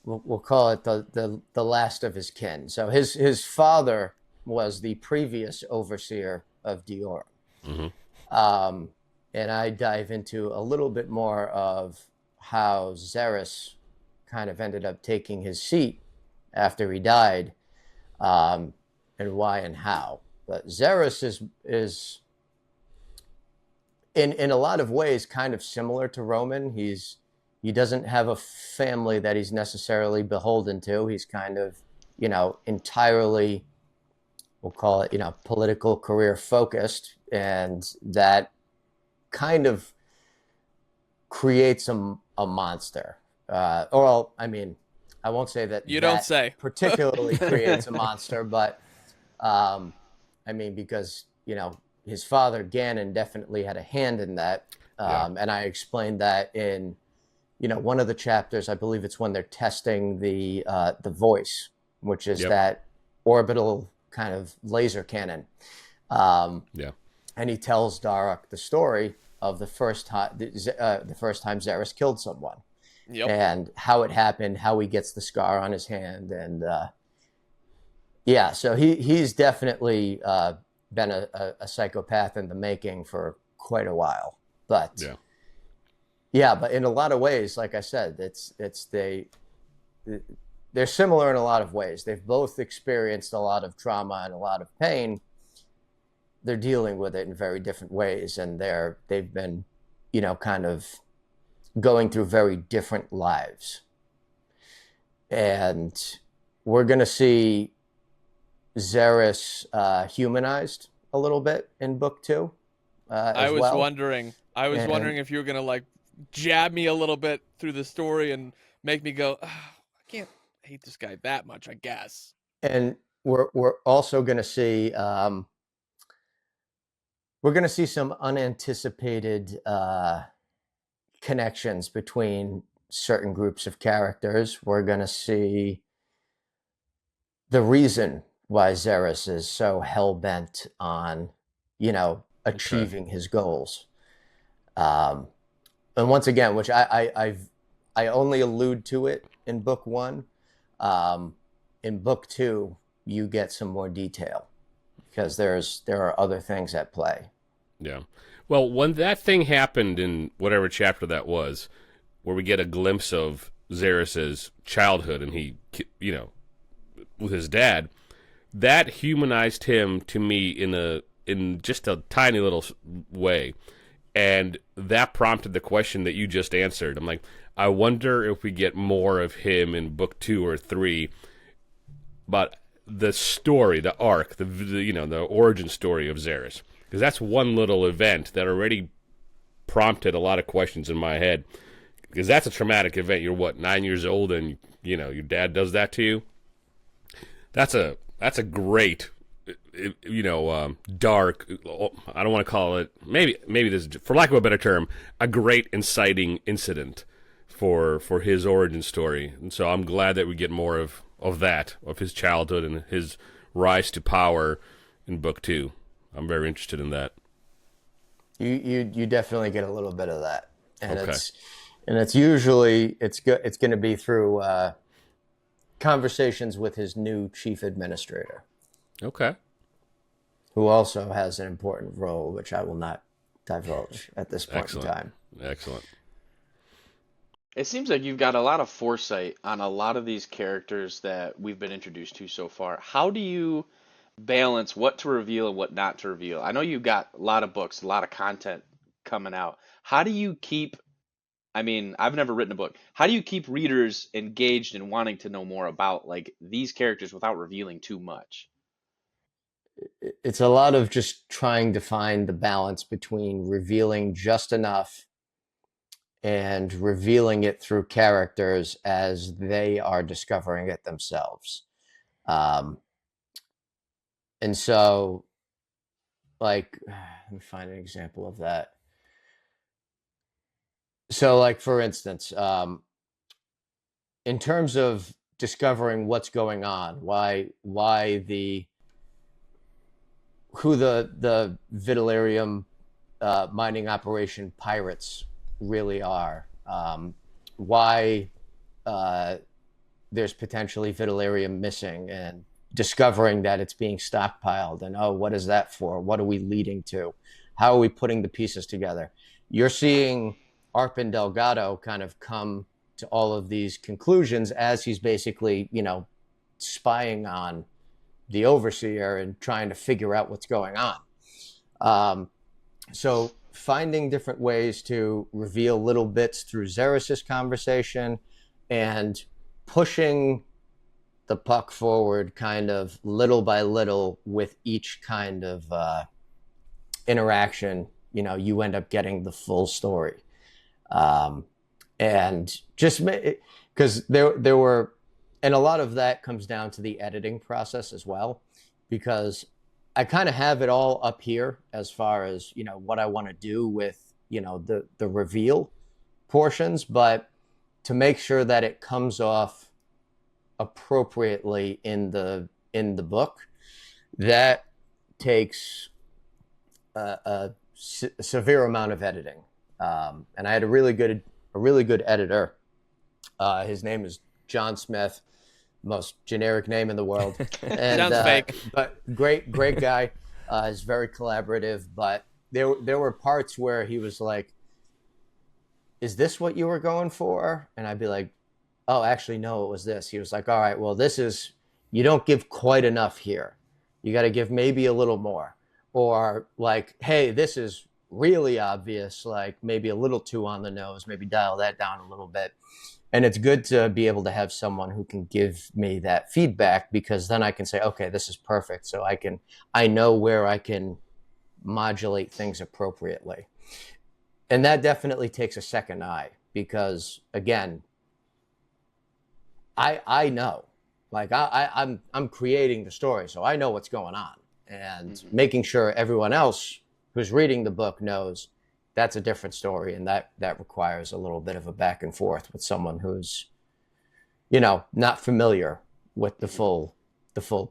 we'll call it the last of his kin. So his father was the previous overseer of Diorum. Mm-hmm. And I dive into a little bit more of how Zerus kind of ended up taking his seat after he died, and why and how. But Zerus is in a lot of ways kind of similar to Roman. He doesn't have a family that he's necessarily beholden to. He's kind of, entirely, we'll call it, political career focused, and that kind of creates a monster. I won't say that You don't say. particularly creates a monster, but because his father Ganon definitely had a hand in that, and I explained that in one of the chapters. I believe it's when they're testing the voice, which is that orbital kind of laser cannon. And he tells Daruk the story of the first time Zerus killed someone, and how it happened, how he gets the scar on his hand, and Yeah, so he's definitely been a psychopath in the making for quite a while. But Yeah. yeah, but in a lot of ways, like I said, they're similar in a lot of ways. They've both experienced a lot of trauma and a lot of pain. They're dealing with it in very different ways, and they've been, kind of going through very different lives. And we're going to see Zerus humanized a little bit in book 2 I as was well. wondering. I was And wondering if you were gonna like jab me a little bit through the story and make me go, "Ah, I can't hate this guy that much, I guess." and we're also going to see some unanticipated connections between certain groups of characters. We're going to see the reason why Zerus is so hell-bent on, achieving his goals. And once again, which I only allude to it in book 1. In book 2, you get some more detail because there are other things at play. Yeah. Well, when that thing happened in whatever chapter that was, where we get a glimpse of Zerus's childhood and he, with his dad, that humanized him to me in just a tiny little way. And that prompted the question that you just answered. I'm like, I wonder if we get more of him in book 2 or 3, but the story, the arc, the origin story of Zerus. Because that's one little event that already prompted a lot of questions in my head. Because that's a traumatic event. You're 9 years old, and your dad does that to you. That's a great, dark. I don't want to call it. Maybe this, for lack of a better term, a great inciting incident for his origin story. And so I'm glad that we get more of that, of his childhood and his rise to power in book 2. I'm very interested in that. You definitely get a little bit of that, and Okay. it's usually it's going to be through conversations with his new chief administrator, Okay. who also has an important role, which I will not divulge at this point in time. Excellent. It seems like you've got a lot of foresight on a lot of these characters that we've been introduced to so far. How do you balance what to reveal and what not to reveal? I know you've got a lot of books, a lot of content coming out. How do you keep, I've never written a book. How do you keep readers engaged and wanting to know more about like these characters without revealing too much? It's a lot of just trying to find the balance between revealing just enough and revealing it through characters as they are discovering it themselves. And so, like, let me find an example of that. So, like, for instance, in terms of discovering what's going on, who the Vitalerium mining operation pirates really are, why there's potentially Vitalerium missing, and discovering that it's being stockpiled, and what is that for? What are we leading to? How are we putting the pieces together? You're seeing Arpin Delgado kind of come to all of these conclusions as he's basically, spying on the overseer and trying to figure out what's going on. So finding different ways to reveal little bits through Zerus's conversation and pushing the puck forward kind of little by little with each kind of interaction, you end up getting the full story. And just because there were, and a lot of that comes down to the editing process as well, because I kind of have it all up here as far as, what I want to do with, the reveal portions, but to make sure that it comes off appropriately in the book, that takes a severe amount of editing. And I had a really good editor. His name is John Smith. most generic name in the world. And, Sounds fake. But great guy. Is very collaborative. But there were parts where he was like, "Is this what you were going for?" And I'd be like, "Oh, actually, no, it was this." He was like, "All right, well, this is, you don't give quite enough here. You got to give maybe a little more." Or like, "Hey, this is really obvious, like maybe a little too on the nose, maybe dial that down a little bit." And it's good to be able to have someone who can give me that feedback, because then I can say, okay, this is perfect. So I know where I can modulate things appropriately. And that definitely takes a second eye, because again, I know, like I'm creating the story, so I know what's going on, and making sure everyone else who's reading the book knows that's a different story, and that requires a little bit of a back and forth with someone who's, not familiar with the full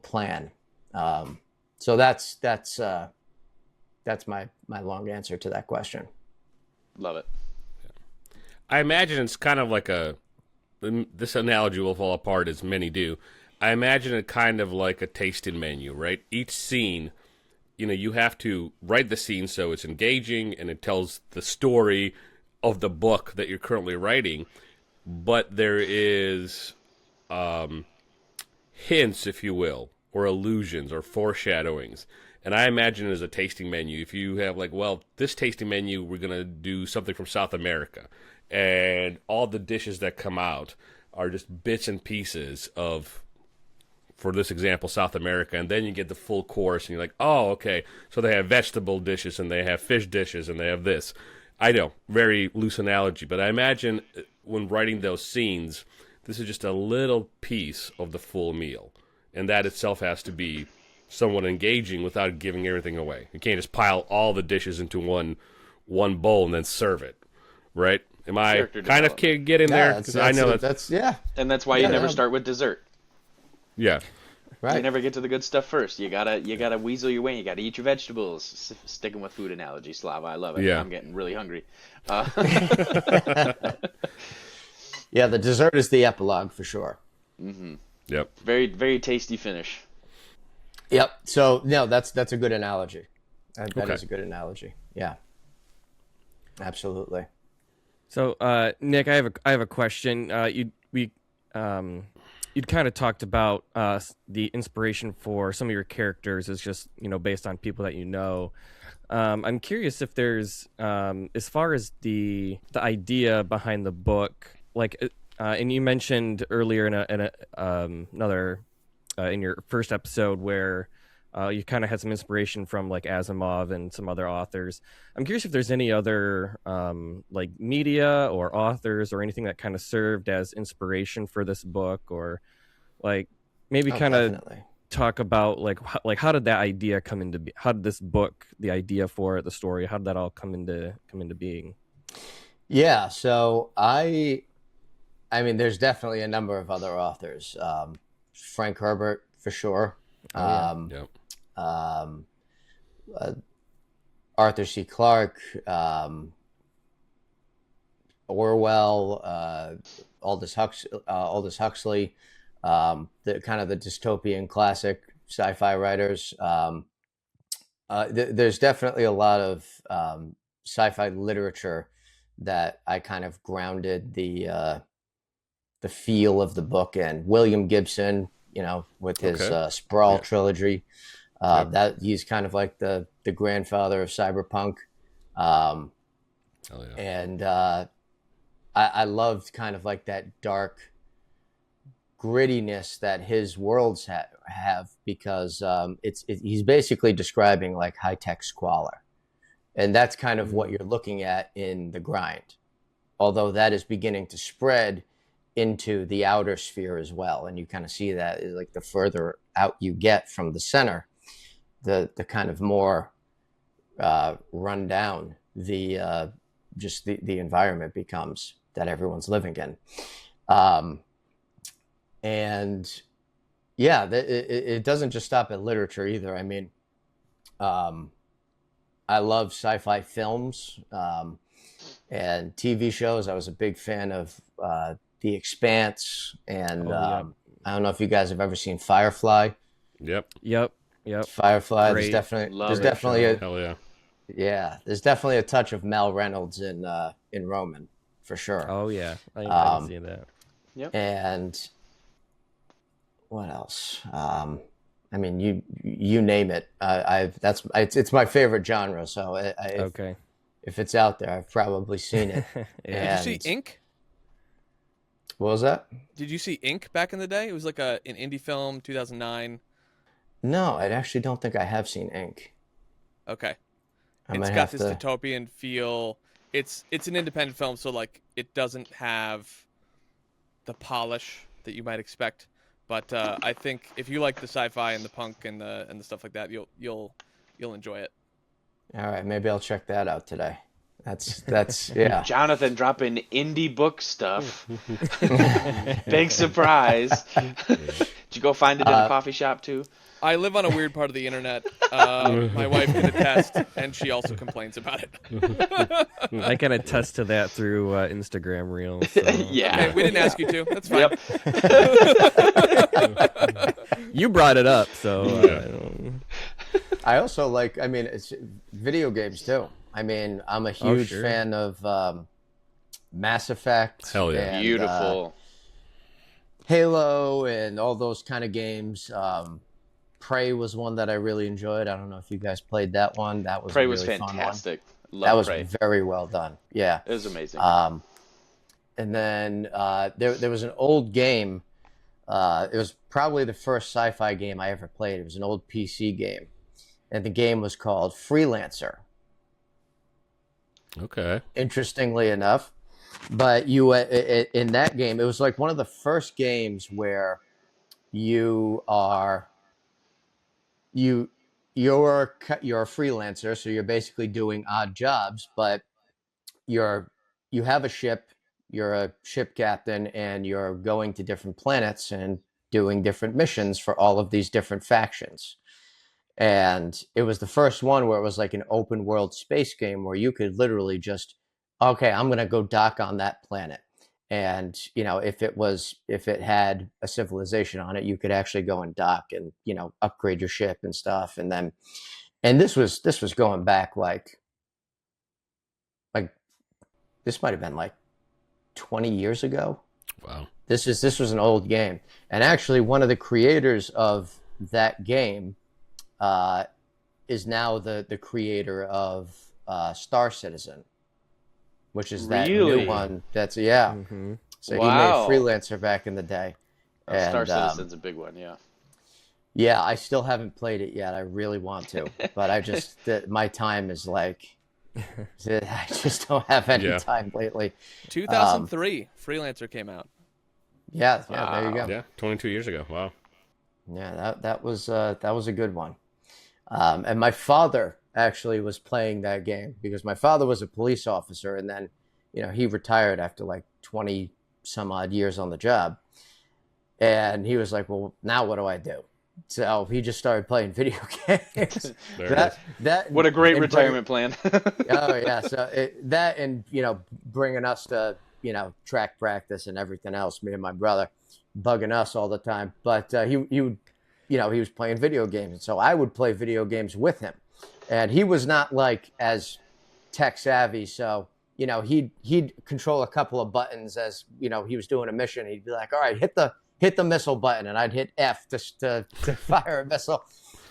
plan. So that's my long answer to that question. Love it. I imagine it's kind of like this analogy will fall apart as many do. I imagine it kind of like a tasting menu, right? Each scene, you have to write the scene so it's engaging and it tells the story of the book that you're currently writing. But there is hints, if you will, or allusions or foreshadowings. And I imagine it as a tasting menu. If you have this tasting menu, we're going to do something from South America. And all the dishes that come out are just bits and pieces of, for this example, South America. And then you get the full course and you're like, oh, okay. So they have vegetable dishes and they have fish dishes and they have this. I know, very loose analogy. But I imagine when writing those scenes, this is just a little piece of the full meal. And that itself has to be somewhat engaging without giving everything away. You can't just pile all the dishes into one bowl and then serve it, right? Am I kind of getting there? Because I know that's yeah. And that's why you never start with dessert. Yeah. Right. You never get to the good stuff first. You gotta weasel your way. You gotta eat your vegetables. Sticking with food analogy, Slava. I love it. Yeah. I'm getting really hungry. Yeah, the dessert is the epilogue for sure. Mm-hmm. Yep. Very, very tasty finish. Yep. So no, that's a good analogy. That is a good analogy. Yeah. Absolutely. So, Nick, I have a question. You'd kind of talked about the inspiration for some of your characters is just based on people that you know. I'm curious if there's as far as the idea behind the book, and you mentioned earlier in another in your first episode where you kind of had some inspiration from Asimov and some other authors. I'm curious if there's any other media or authors or anything that kind of served as inspiration for this book, or maybe kind of talk about how did that idea come into how did this book, the idea for it, the story, how did that all come into being? Yeah, so I mean, there's definitely a number of other authors. Frank Herbert for sure. Arthur C. Clarke, Orwell, Aldous Huxley, the kind of the dystopian classic sci-fi writers. There's definitely a lot of sci-fi literature that I kind of grounded the feel of the book in. William Gibson, with his Sprawl trilogy. That he's kind of like the grandfather of cyberpunk. And I loved kind of like that dark grittiness that his worlds have, because he's basically describing like high-tech squalor. And that's kind of what you're looking at in The Grind, although that is beginning to spread into the outer sphere as well. And you kind of see that like the further out you get from the center, the kind of more run down the environment becomes that everyone's living in. And yeah, it doesn't just stop at literature either. I mean, I love sci-fi films and TV shows. I was a big fan of The Expanse and I don't know if you guys have ever seen Firefly. Yep. Yep. Firefly. Great. Love There's it. Hell yeah. there's definitely a touch of Mal Reynolds in Roman, for sure. Oh yeah, I can see that. Yep. And what else? I mean, you name it. It's my favorite genre. So Okay. if it's out there, I've probably seen it. Yeah. Did you see Ink? What was that? Did you see Ink back in the day? It was like an indie film, 2009. No, I actually don't think I have seen Ink. Okay. I It's might got have this to. dystopian feel. It's an independent film, so like it doesn't have the polish that you might expect. But I think if you like the sci-fi and the punk and the stuff like that, you'll enjoy it. All right, maybe I'll check that out today. That's yeah. Jonathan dropping indie book stuff. Big surprise. Did you go find it in a coffee shop too? I live on a weird part of the internet. My wife can attest, and she also complains about it. I can attest to that through Instagram Reels. So. Yeah. Hey, we didn't ask you to. That's fine. Yep. You brought it up, so. I also like. I mean, it's video games too. I mean, I'm a huge sure. fan of Mass Effect. Hell yeah. and, Beautiful. Halo and all those kind of games. Prey was one that I really enjoyed. I don't know if you guys played that one. That was Prey a was really fun one. fantastic. That Love was Prey. very well done. Yeah. It was amazing. And then there was an old game. It was probably the first sci-fi game I ever played. It was an old PC game, and the game was called Freelancer. Okay. Interestingly enough, but you in that game, it was like one of the first games where you're a freelancer, so you're basically doing odd jobs, but you have a ship, you're a ship captain, and you're going to different planets and doing different missions for all of these different factions. And it was the first one where it was like an open world space game where you could literally just, okay, I'm going to go dock on that planet. And, if it had a civilization on it, you could actually go and dock and, upgrade your ship and stuff. And this was going back like this might've been like 20 years ago. Wow. This was an old game. And actually one of the creators of that game is now the creator of Star Citizen, which is that Really? new one. That's yeah. Mm-hmm. So Wow. he made Freelancer back in the day. Star And, Citizen's a big one, yeah. yeah, I still haven't played it yet. I really want to, but I just my time is like I just don't have any Yeah. time lately. 2003, Freelancer came out. Yeah, there you go. Yeah. 22 years ago. Wow. Yeah, that was a good one. And my father actually was playing that game because my father was a police officer, and then he retired after like 20 some odd years on the job, and he was like, well, now what do I do? So he just started playing video games. There it is. What a great and retirement plan. Oh yeah, so that and bringing us to track practice and everything else. Me and my brother bugging us all the time, but he would he was playing video games, and so I would play video games with him, and he was not like as tech savvy, so he'd control a couple of buttons as he was doing a mission. He'd be like, all right, hit the missile button, and I'd hit F to fire a missile,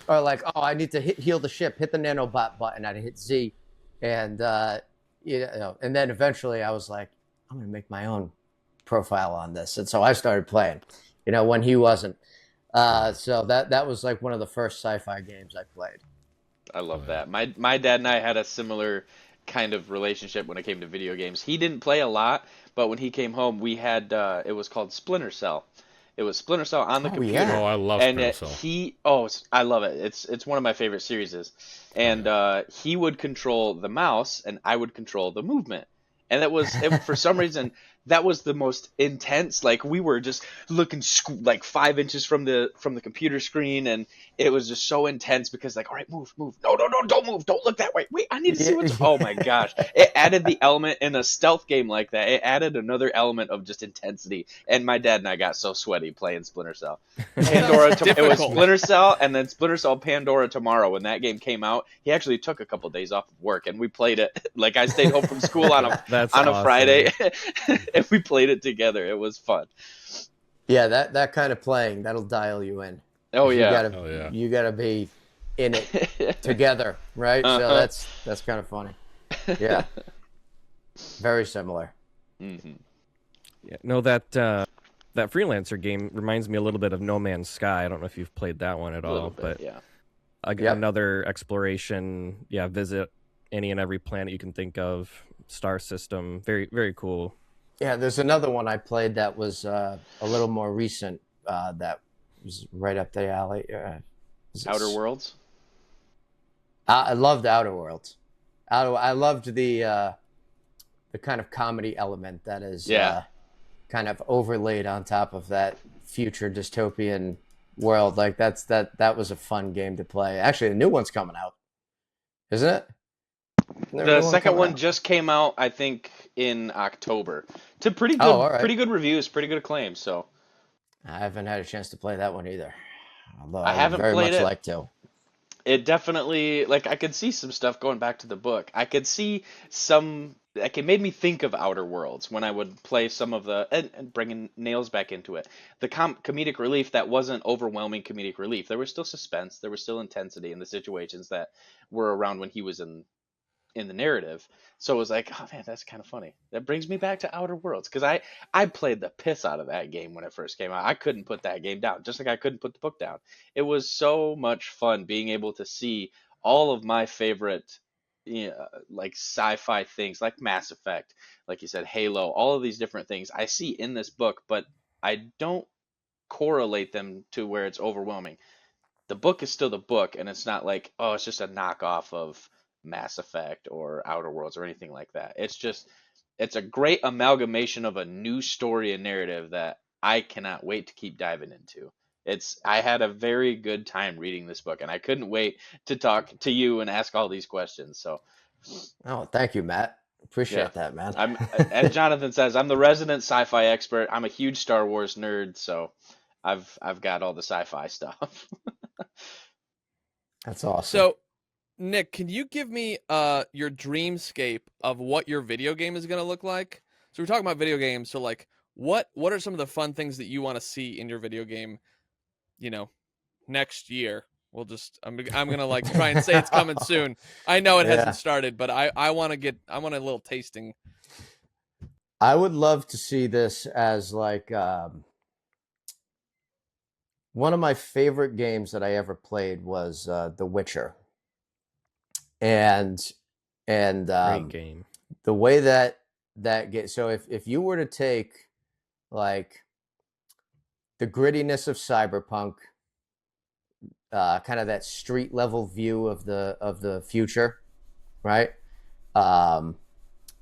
or like, oh, I need to heal the ship, hit the nanobot button, I'd hit Z, and and then eventually I was like, I'm gonna make my own profile on this, and so I started playing, when he wasn't. So that was like one of the first sci-fi games I played. I love that. My dad and I had a similar kind of relationship when it came to video games. He didn't play a lot, but when he came home, we had it was called Splinter Cell. It was Splinter Cell on the computer. Yeah. Oh, I love And Splinter Cell. I love it. It's one of my favorite series. And he would control the mouse, and I would control the movement. And for some reason, that was the most intense. Like we were just looking like 5 inches from the computer screen, and it was just so intense because like, all right, move, no, don't move, don't look that way. Wait, I need to see what's. Oh my gosh, it added the element in a stealth game like that. It added another element of just intensity. And my dad and I got so sweaty playing Splinter Cell. It was Splinter Cell, and then Splinter Cell Pandora tomorrow. When that game came out, he actually took a couple days off of work, and we played it. Like I stayed home from school on a awesome. Friday. And we played it together. It was fun. Yeah, that kind of playing, that'll dial you in. Oh yeah. You gotta be in it together, right? So that's kind of funny. Yeah, very similar. Mm-hmm. Yeah, no, that Freelancer game reminds me a little bit of No Man's Sky. I don't know if you've played that one at all, but yeah, another exploration. Yeah, visit any and every planet you can think of, star system. Very, very cool. Yeah, there's another one I played that was a little more recent. That was right up the alley. Outer Worlds. I loved Outer Worlds. I loved the kind of comedy element that is kind of overlaid on top of that future dystopian world. Like that was a fun game to play. Actually, the new one's coming out, isn't it? The second one just came out, I think, in October. To pretty good, pretty good reviews, pretty good acclaim. So I haven't had a chance to play that one either. Although I haven't very played much it. like to. It definitely, like, I could see some stuff going back to the book. I could see some, like, it made me think of Outer Worlds when I would play some of the, and bringing Nails back into it. The comedic relief that wasn't overwhelming comedic relief. There was still suspense, there was still intensity in the situations that were around when he was in the narrative. So it was like, oh man, that's kind of funny. That brings me back to Outer Worlds, because I played the piss out of that game when it first came out. I couldn't put that game down, just like I couldn't put the book down. It was so much fun being able to see all of my favorite, like sci-fi things, like Mass Effect, like you said, Halo, all of these different things I see in this book, but I don't correlate them to where it's overwhelming. The book is still the book, and it's not like, oh, it's just a knockoff of Mass Effect or Outer Worlds or anything like that. It's a great amalgamation of a new story and narrative that I cannot wait to keep diving into. I had a very good time reading this book, and I couldn't wait to talk to you and ask all these questions. So, thank you, Matt. Appreciate that, man. As Jonathan says, I'm the resident sci-fi expert. I'm a huge Star Wars nerd, so I've got all the sci-fi stuff. That's awesome. So, Nick, can you give me your dreamscape of what your video game is going to look like? So we're talking about video games. So like, what are some of the fun things that you want to see in your video game? Next year. I'm gonna like try and say it's coming soon. I know it hasn't started, but I want a little tasting. I would love to see this as like one of my favorite games that I ever played was The Witcher. And Great game. The way that game, so if you were to take like the grittiness of cyberpunk, kind of that street level view of the future, right?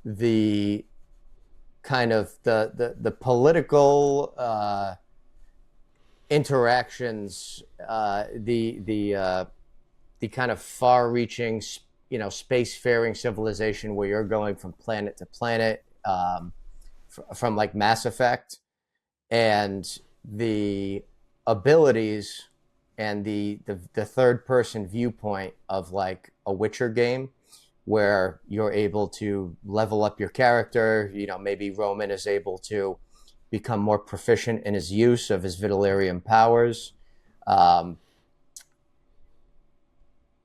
The kind of the political interactions, the kind of far-reaching, spacefaring civilization where you're going from planet to planet, from like Mass Effect, and the abilities and the third-person viewpoint of like a Witcher game, where you're able to level up your character. Maybe Roman is able to become more proficient in his use of his Vitalerium powers.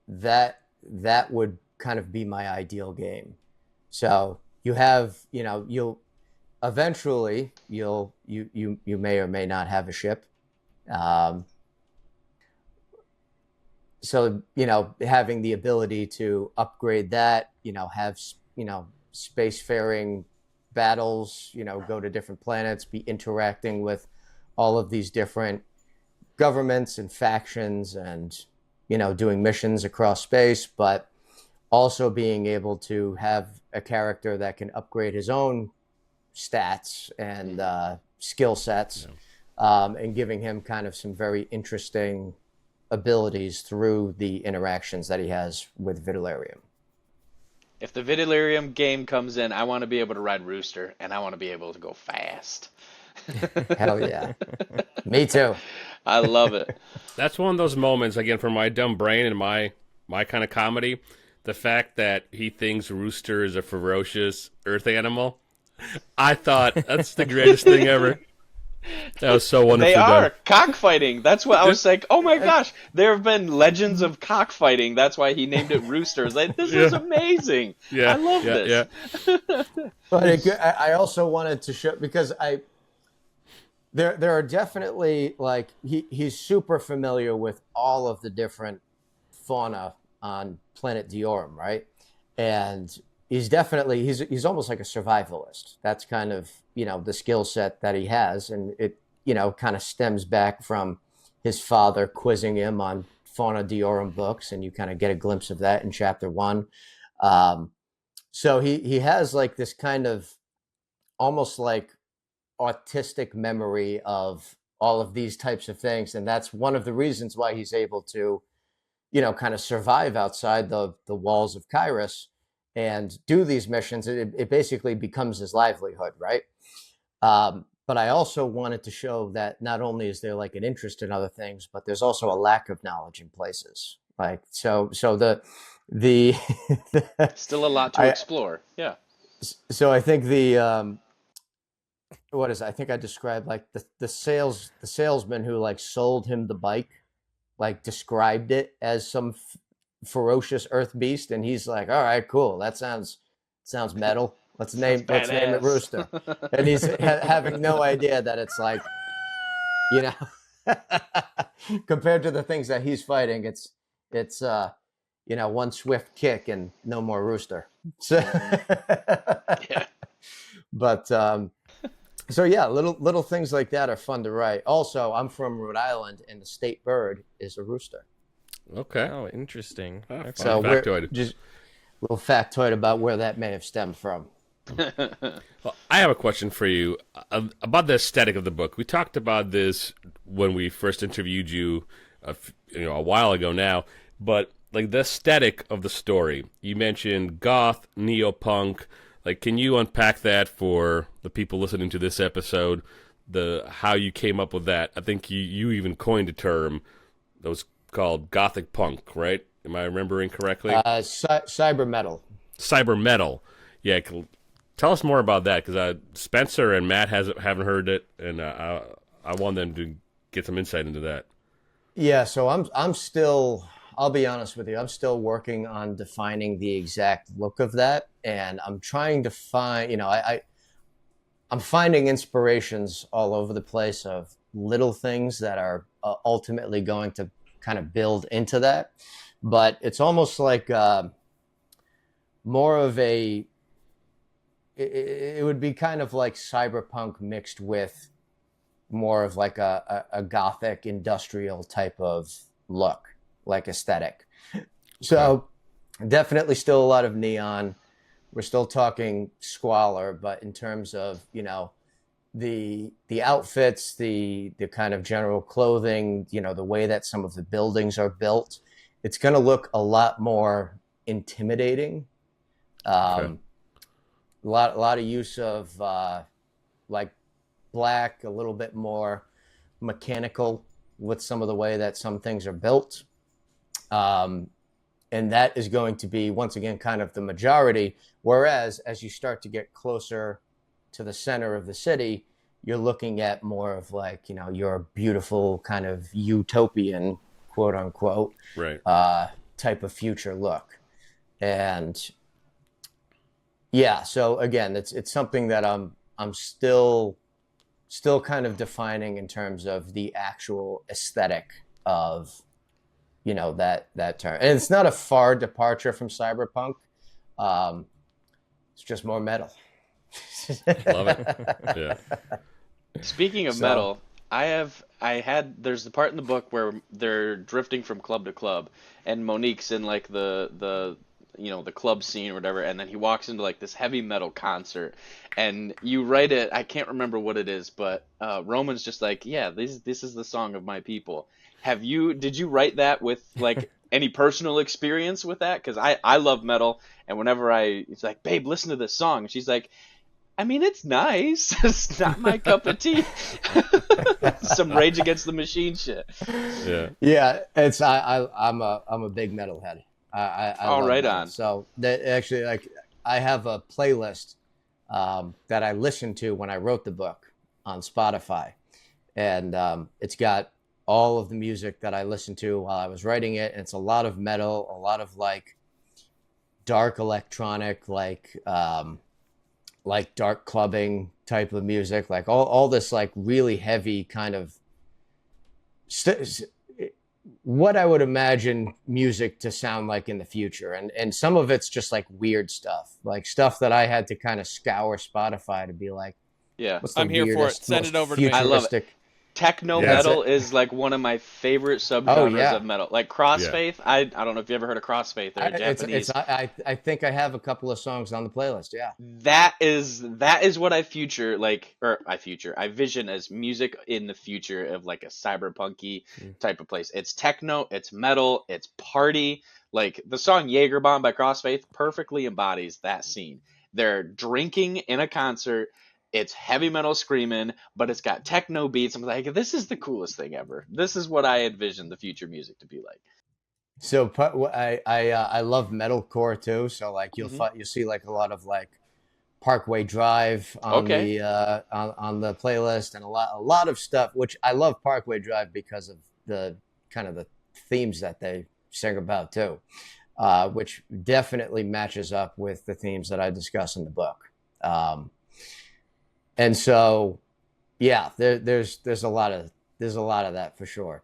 That would kind of be my ideal game. So you have, you'll eventually you may or may not have a ship. So, having the ability to upgrade that, have, spacefaring battles, go to different planets, be interacting with all of these different governments and factions, and, doing missions across space, but also being able to have a character that can upgrade his own stats and skill sets, and giving him kind of some very interesting abilities through the interactions that he has with Vitalerium. If the Vitalerium game comes in, I want to be able to ride Rooster, and I want to be able to go fast. Hell yeah. Me too. I love it. That's one of those moments, again, for my dumb brain and my kind of comedy. The fact that he thinks Rooster is a ferocious earth animal. I thought that's the greatest thing ever. That was so wonderful. They are done. cockfighting. That's what I was like. Oh my gosh, there have been legends of cockfighting. That's why he named it Rooster. I was like, this is amazing. Yeah, I love this. Yeah. But I also wanted to show, because there are definitely, like, he's super familiar with all of the different fauna on planet Diorum, right? And he's almost like a survivalist. That's kind of, the skill set that he has, and it, kind of stems back from his father quizzing him on Fauna Diorum books, and you kind of get a glimpse of that in chapter 1. So he has like this kind of almost like autistic memory of all of these types of things, and that's one of the reasons why he's able to, kind of survive outside the walls of Kairos and do these missions. It basically becomes his livelihood, right? But I also wanted to show that not only is there like an interest in other things, but there's also a lack of knowledge in places. Like, so the Still a lot to explore. Yeah. So I think I think I described like the salesman who like sold him the bike, like described it as some ferocious earth beast, and he's like, all right, cool, that sounds metal. Let's name it Rooster. And he's having no idea that it's like, compared to the things that he's fighting, it's one swift kick and no more Rooster. So, Yeah. But so yeah, little things like that are fun to write. Also, I'm from Rhode Island, and the state bird is a rooster. Okay. Oh, interesting. Okay. So factoid. Just a little factoid about where that may have stemmed from. Well, I have a question for you about the aesthetic of the book. We talked about this when we first interviewed you, a while ago now. But like the aesthetic of the story, you mentioned goth, neopunk. Like, can you unpack that for the people listening to this episode? How you came up with that? I think you even coined a term that was called gothic punk, right? Am I remembering correctly? Cyber metal. Cyber metal. Yeah. Tell us more about that, because Spencer and Matt haven't heard it, and I want them to get some insight into that. Yeah, so I'm still, I'll be honest with you, I'm still working on defining the exact look of that, and I'm trying to find, I'm finding inspirations all over the place of little things that are ultimately going to kind of build into that, but it's almost like more of a, it would be kind of like cyberpunk mixed with more of like a gothic industrial type of look, like aesthetic. So definitely still a lot of neon. We're still talking squalor, but in terms of, the outfits, the kind of general clothing, the way that some of the buildings are built, it's going to look a lot more intimidating. A lot of use of like black, a little bit more mechanical with some of the way that some things are built. And that is going to be, once again, kind of the majority. Whereas as you start to get closer to the center of the city, you're looking at more of like, your beautiful kind of utopian, quote unquote, right, type of future look. And yeah, so again, it's something that I'm still kind of defining in terms of the actual aesthetic of, that term. And it's not a far departure from cyberpunk. It's just more metal. Love it. Yeah. Speaking of metal, there's the part in the book where they're drifting from club to club, and Monique's in like the the club scene or whatever, and then he walks into like this heavy metal concert, and you write it. I can't remember what it is, but Roman's just like, yeah, this is the song of my people. Did you write that with like any personal experience with that? Because I love metal, and whenever it's like, babe, listen to this song, and she's like, I mean, it's nice. It's not my cup of tea. Some Rage Against the Machine shit. Yeah. Yeah, I'm a big metalhead. I All love right metal. on. So actually, like, I have a playlist that I listened to when I wrote the book on Spotify, and it's got all of the music that I listened to while I was writing it. And it's a lot of metal, a lot of like dark electronic, like dark clubbing type of music, like all this like really heavy kind of what I would imagine music to sound like in the future. And some of it's just like weird stuff, like stuff that I had to kind of scour Spotify to be like, Yeah, what's the I'm here for it. weirdest, Send most it over to me. I love it. futuristic? Techno Yeah. metal is like one of my favorite subgenres Oh, yeah. of metal. Like Crossfaith, I don't know if you ever heard of Crossfaith. They're Japanese. I think I have a couple of songs on the playlist. Yeah. That is what I vision as music in the future of like a cyberpunky type of place. It's techno, it's metal, it's party. Like the song Jaeger Bomb by Crossfaith perfectly embodies that scene. They're drinking in a concert. It's heavy metal screaming, but it's got techno beats. I'm like, this is the coolest thing ever. This is what I envision the future music to be like. So I love metalcore too. So like you'll see like a lot of like Parkway Drive on the on the playlist, and a lot of stuff, which I love Parkway Drive because of the kind of the themes that they sing about too, which definitely matches up with the themes that I discuss in the book. And so, yeah, there's a lot of that for sure.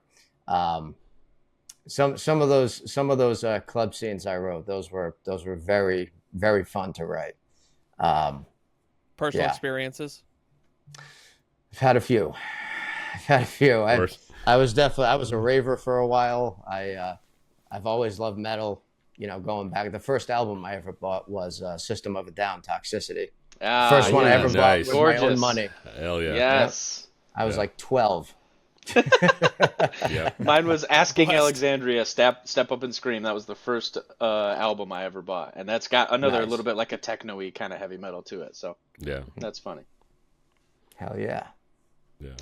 Some of those club scenes I wrote, those were very, very fun to write. Personal yeah. experiences. I've had a few. I was a raver for a while. I've always loved metal. Going back, the first album I ever bought was System of a Down, Toxicity. First one I ever bought with my own money. Hell yeah. Yes. Yep. I was like 12. Yeah. Mine was Asking Alexandria, Step Up and Scream. That was the first album I ever bought. And that's got another little bit like a techno-y kind of heavy metal to it. So yeah, that's funny. Hell yeah. Yeah.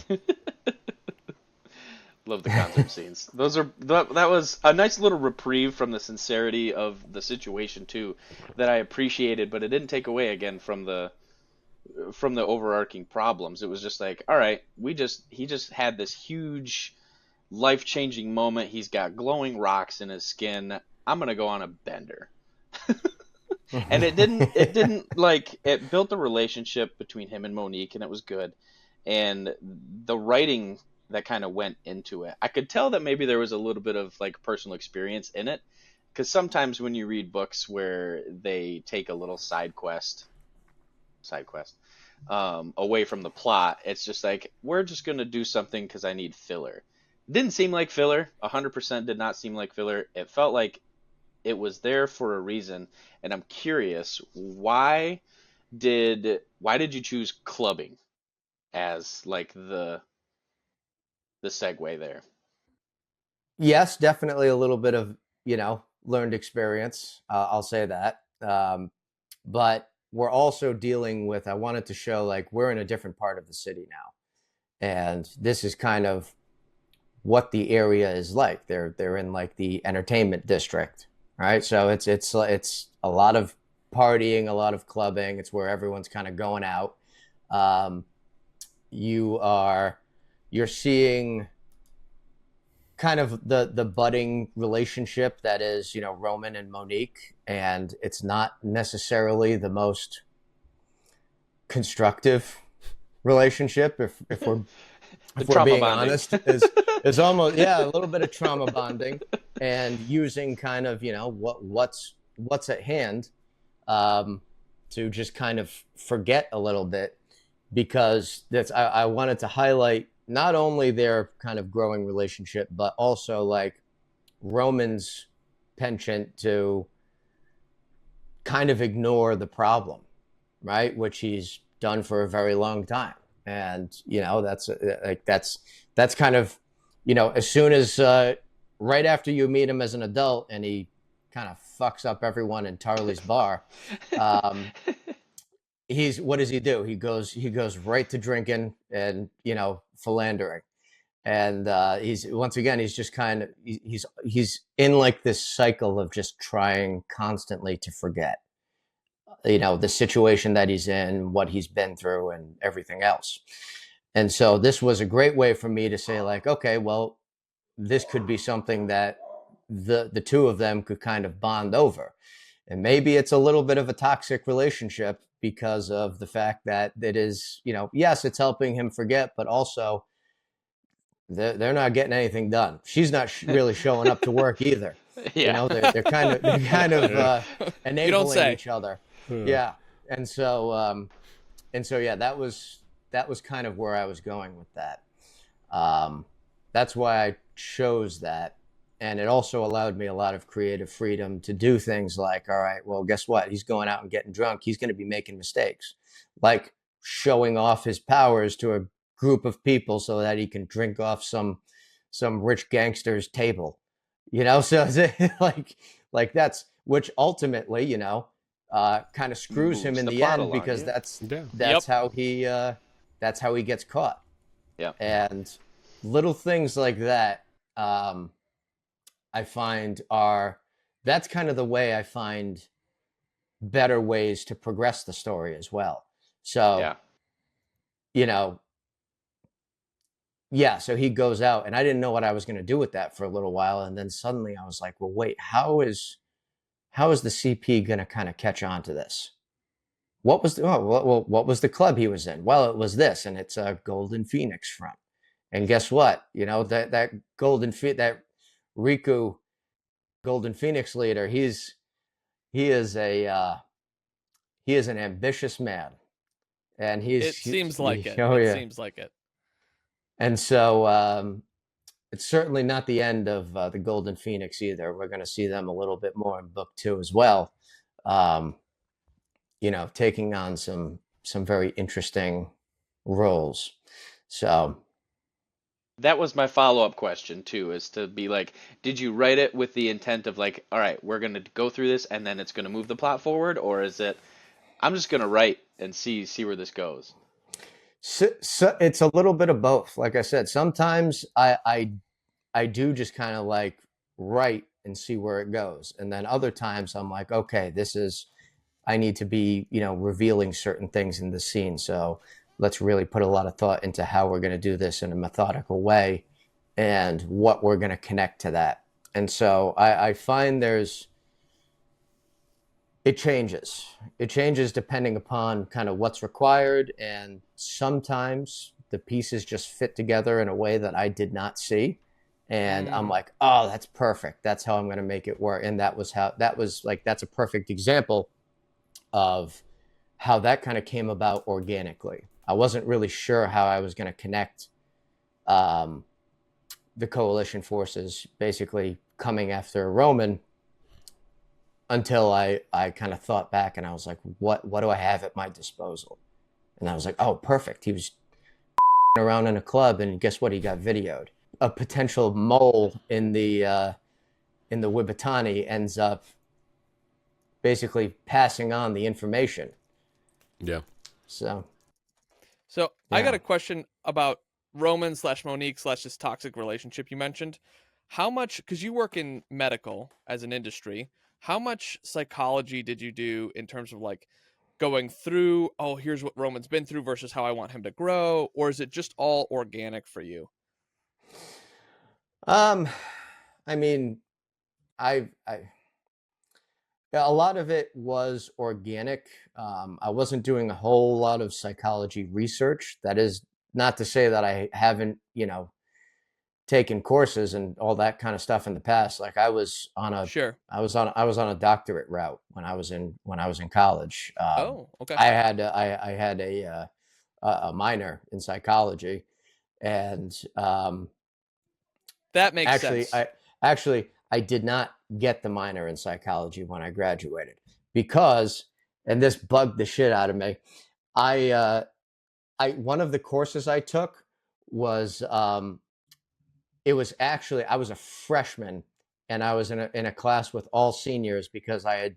Love the concert scenes. That was a nice little reprieve from the sincerity of the situation too, that I appreciated, but it didn't take away again from the overarching problems. It was just like, all right, he just had this huge life-changing moment. He's got glowing rocks in his skin. I'm gonna go on a bender. And it didn't like, it built the relationship between him and Monique, and it was good. And the writing that kind of went into it, I could tell that maybe there was a little bit of like personal experience in it, because sometimes when you read books where they take a little side quest away from the plot, it's just like, we're just gonna do something because I need filler. Didn't seem like filler. 100% did not seem like filler. It felt like it was there for a reason, and I'm curious, why did you choose clubbing as like the segue there? Yes, definitely a little bit of, learned experience. I'll say that. But we're also dealing with, I wanted to show like we're in a different part of the city now. And this is kind of what the area is like. They're in like the entertainment district, right? So it's a lot of partying, a lot of clubbing. It's where everyone's kind of going out. You're seeing kind of the budding relationship that is, Roman and Monique, and it's not necessarily the most constructive relationship if we're being bonding. honest. Is almost a little bit of trauma bonding, and using kind of what's at hand to just kind of forget a little bit, because I wanted to highlight not only their kind of growing relationship, but also like Roman's penchant to kind of ignore the problem, right? Which he's done for a very long time. And, you know, that's kind of, you know, as soon as, right after you meet him as an adult and he kind of fucks up everyone in Tarly's bar, what does he do? He goes right to drinking and, you know, philandering. And he's just kind of, he's in like this cycle of just trying constantly to forget, you know, the situation that he's in, what he's been through, and everything else. And so this was a great way for me to say, like, okay, well, this could be something that the two of them could kind of bond over. And maybe it's a little bit of a toxic relationship because of the fact that it is, you know, yes, it's helping him forget, but also they're not getting anything done. She's not really showing up to work either. Yeah. You know, they're kind of enabling each other. Yeah. And so yeah, that was kind of where I was going with that. That's why I chose that. And it also allowed me a lot of creative freedom to do things like, all right, well, guess what? He's going out and getting drunk. He's going to be making mistakes, like showing off his powers to a group of people so that he can drink off some rich gangster's table, you know? So like that's, which ultimately, you know, kind of screws him in the end, because that's how he gets caught. Yeah. And little things like that, I find that's kind of the way I find better ways to progress the story as well. So, you know, yeah, so he goes out, and I didn't know what I was going to do with that for a little while. And then suddenly I was like, well, wait, how is the CP going to kind of catch on to this? What was the club he was in? Well, it was this, and it's a Golden Phoenix front. And guess what? You know, that that Riku Golden Phoenix leader, he is an ambitious man. And it seems like it. Oh, it seems like it. And so it's certainly not the end of the Golden Phoenix either. We're going to see them a little bit more in book 2 as well. You know, taking on some very interesting roles. So that was my follow-up question too, is to be like, did you write it with the intent of like, all right, we're going to go through this and then it's going to move the plot forward, or is it, I'm just going to write and see where this goes? So it's a little bit of both. Like I said, sometimes I do just kind of like write and see where it goes. And then other times I'm like, okay, I need to be, you know, revealing certain things in the scene. So let's really put a lot of thought into how we're going to do this in a methodical way and what we're going to connect to that. And so I find it changes. It changes depending upon kind of what's required. And sometimes the pieces just fit together in a way that I did not see. And I'm like, oh, that's perfect. That's how I'm going to make it work. And that's a perfect example of how that kind of came about organically. I wasn't really sure how I was going to connect the coalition forces basically coming after Roman, until I kind of thought back and I was like, what do I have at my disposal? And I was like, oh, perfect. He was around in a club, and guess what? He got videoed. A potential mole in the Wibitani ends up basically passing on the information. Yeah. So yeah. I got a question about Roman / Monique / this toxic relationship you mentioned. How much, because you work in medical as an industry, how much psychology did you do in terms of like going through, oh, here's what Roman's been through versus how I want him to grow? Or is it just all organic for you? I mean, a lot of it was organic. I wasn't doing a whole lot of psychology research. That is not to say that I haven't, you know, taken courses and all that kind of stuff in the past. Like I was on a doctorate route when I was in college. Okay. I had a minor in psychology, and that makes sense. I did not get the minor in psychology when I graduated. because, and this bugged the shit out of me. One of the courses I took was, it was actually, I was a freshman and I was in a class with all seniors because I had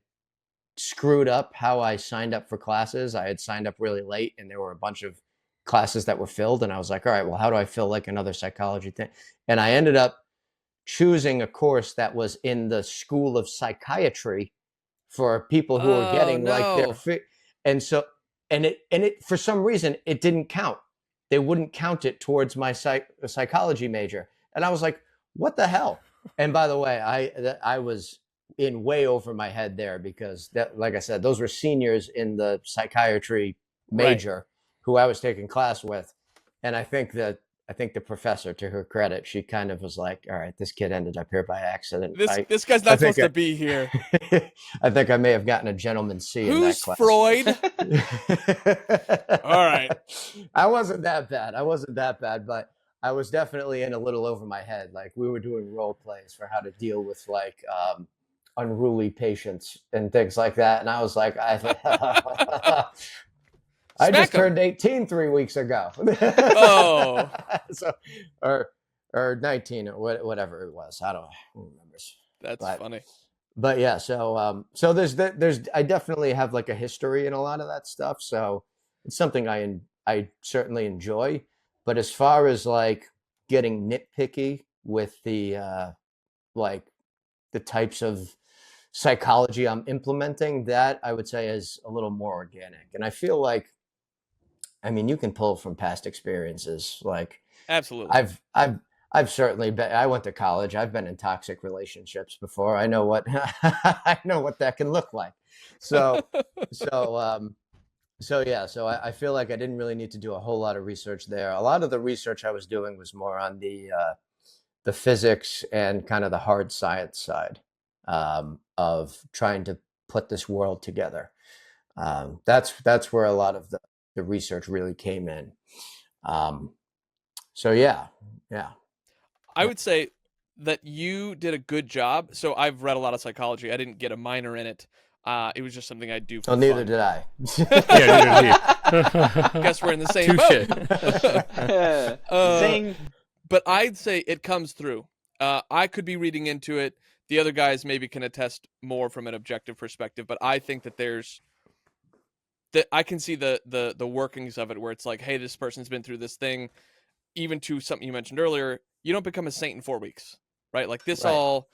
screwed up how I signed up for classes. I had signed up really late and there were a bunch of classes that were filled. And I was like, all right, well, how do I fill like another psychology thing? And I ended up choosing a course that was in the School of Psychiatry for people who are getting like their and so and it for some reason it didn't count. They wouldn't count it towards my psychology major. And I was like, what the hell? And by the way, I was in way over my head there because that, like I said, those were seniors in the psychiatry major who I was taking class with. And I think the professor, to her credit, she kind of was like, all right, this kid ended up here by accident. This guy's not supposed to be here. I think I may have gotten a gentleman's C in that class. Freud? All right. I wasn't that bad, but I was definitely in a little over my head. Like we were doing role plays for how to deal with like unruly patients and things like that. And I was like, I just turned 18 3 weeks ago. Oh. So, or 19 or whatever it was. I don't remember. That's funny. But yeah, so there's I definitely have like a history in a lot of that stuff. So it's something I certainly enjoy. But as far as like getting nitpicky with the like the types of psychology I'm implementing, that I would say is a little more organic. And I feel like, I mean, you can pull from past experiences. Like absolutely, I've certainly been. I went to college. I've been in toxic relationships before. I know what I know what that can look like. So yeah. So I feel like I didn't really need to do a whole lot of research there. A lot of the research I was doing was more on the physics and kind of the hard science side of trying to put this world together. That's where a lot of the research really came in. So yeah. I would say that you did a good job. So I've read a lot of psychology. I didn't get a minor in it. It was just something I do for neither fun. did I. Yeah, neither did he. Guess we're in the same boat. Zing. But I'd say it comes through. I could be reading into it. The other guys maybe can attest more from an objective perspective, but I think that I can see the workings of it where it's like, hey, this person's been through this thing. Even to something you mentioned earlier, you don't become a saint in 4 weeks, right? Like this all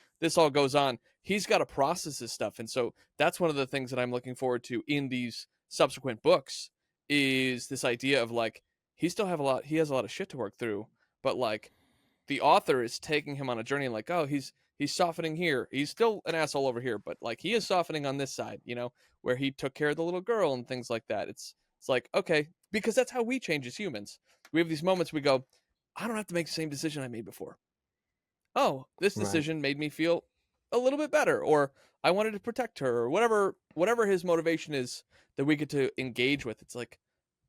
goes on. He's got to process his stuff. And so that's one of the things that I'm looking forward to in these subsequent books is this idea of like, he has a lot of shit to work through, but like the author is taking him on a journey like, oh, he's softening here. He's still an asshole over here, but like he is softening on this side, where he took care of the little girl and things like that. It's like, okay, because that's how we change as humans. We have these moments we go, I don't have to make the same decision I made before. Oh, this decision made me feel a little bit better, or I wanted to protect her, or whatever his motivation is that we get to engage with. It's like,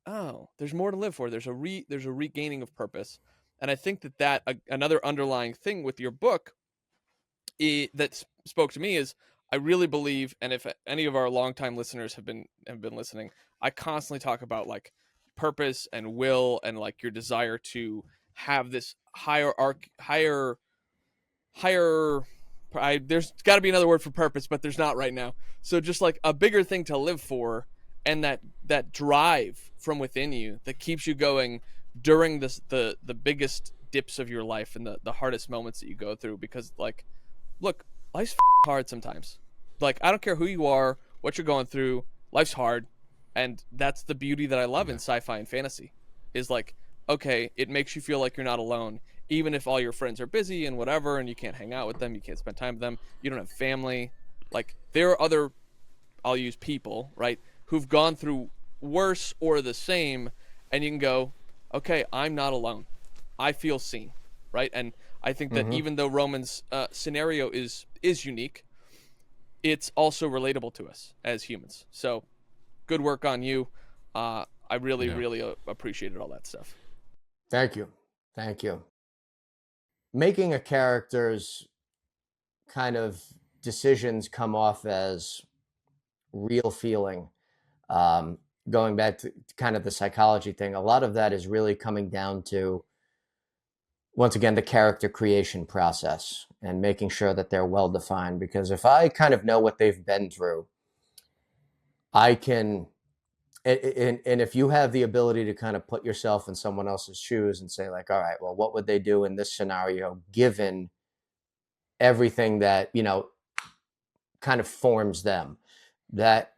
oh, there's more to live for. There's a regaining of purpose. And I think that another underlying thing with your book that spoke to me is I really believe, and if any of our longtime listeners have been listening, I constantly talk about like purpose and will and like your desire to have this higher there's got to be another word for purpose, but there's not right now. So just like a bigger thing to live for, and that drive from within you that keeps you going during the biggest dips of your life and the hardest moments that you go through. Because like, look, life's hard sometimes. Like, I don't care who you are, what you're going through, life's hard. And that's the beauty that I love in sci-fi and fantasy is like, okay, it makes you feel like you're not alone. Even if all your friends are busy and whatever, and you can't hang out with them, you can't spend time with them, you don't have family. Like, there are other, I'll use people, right, who've gone through worse or the same, and you can go, okay, I'm not alone. I feel seen, right? And I think that even though Roman's scenario is unique, it's also relatable to us as humans. So, good work on you. I really appreciated all that stuff. Thank you. Making a character's kind of decisions come off as real feeling. Going back to kind of the psychology thing, a lot of that is really coming down to, once again, the character creation process and making sure that they're well defined. Because if I kind of know what they've been through, I can, and if you have the ability to kind of put yourself in someone else's shoes and say, like, all right, well, what would they do in this scenario given everything that, you know, kind of forms them, that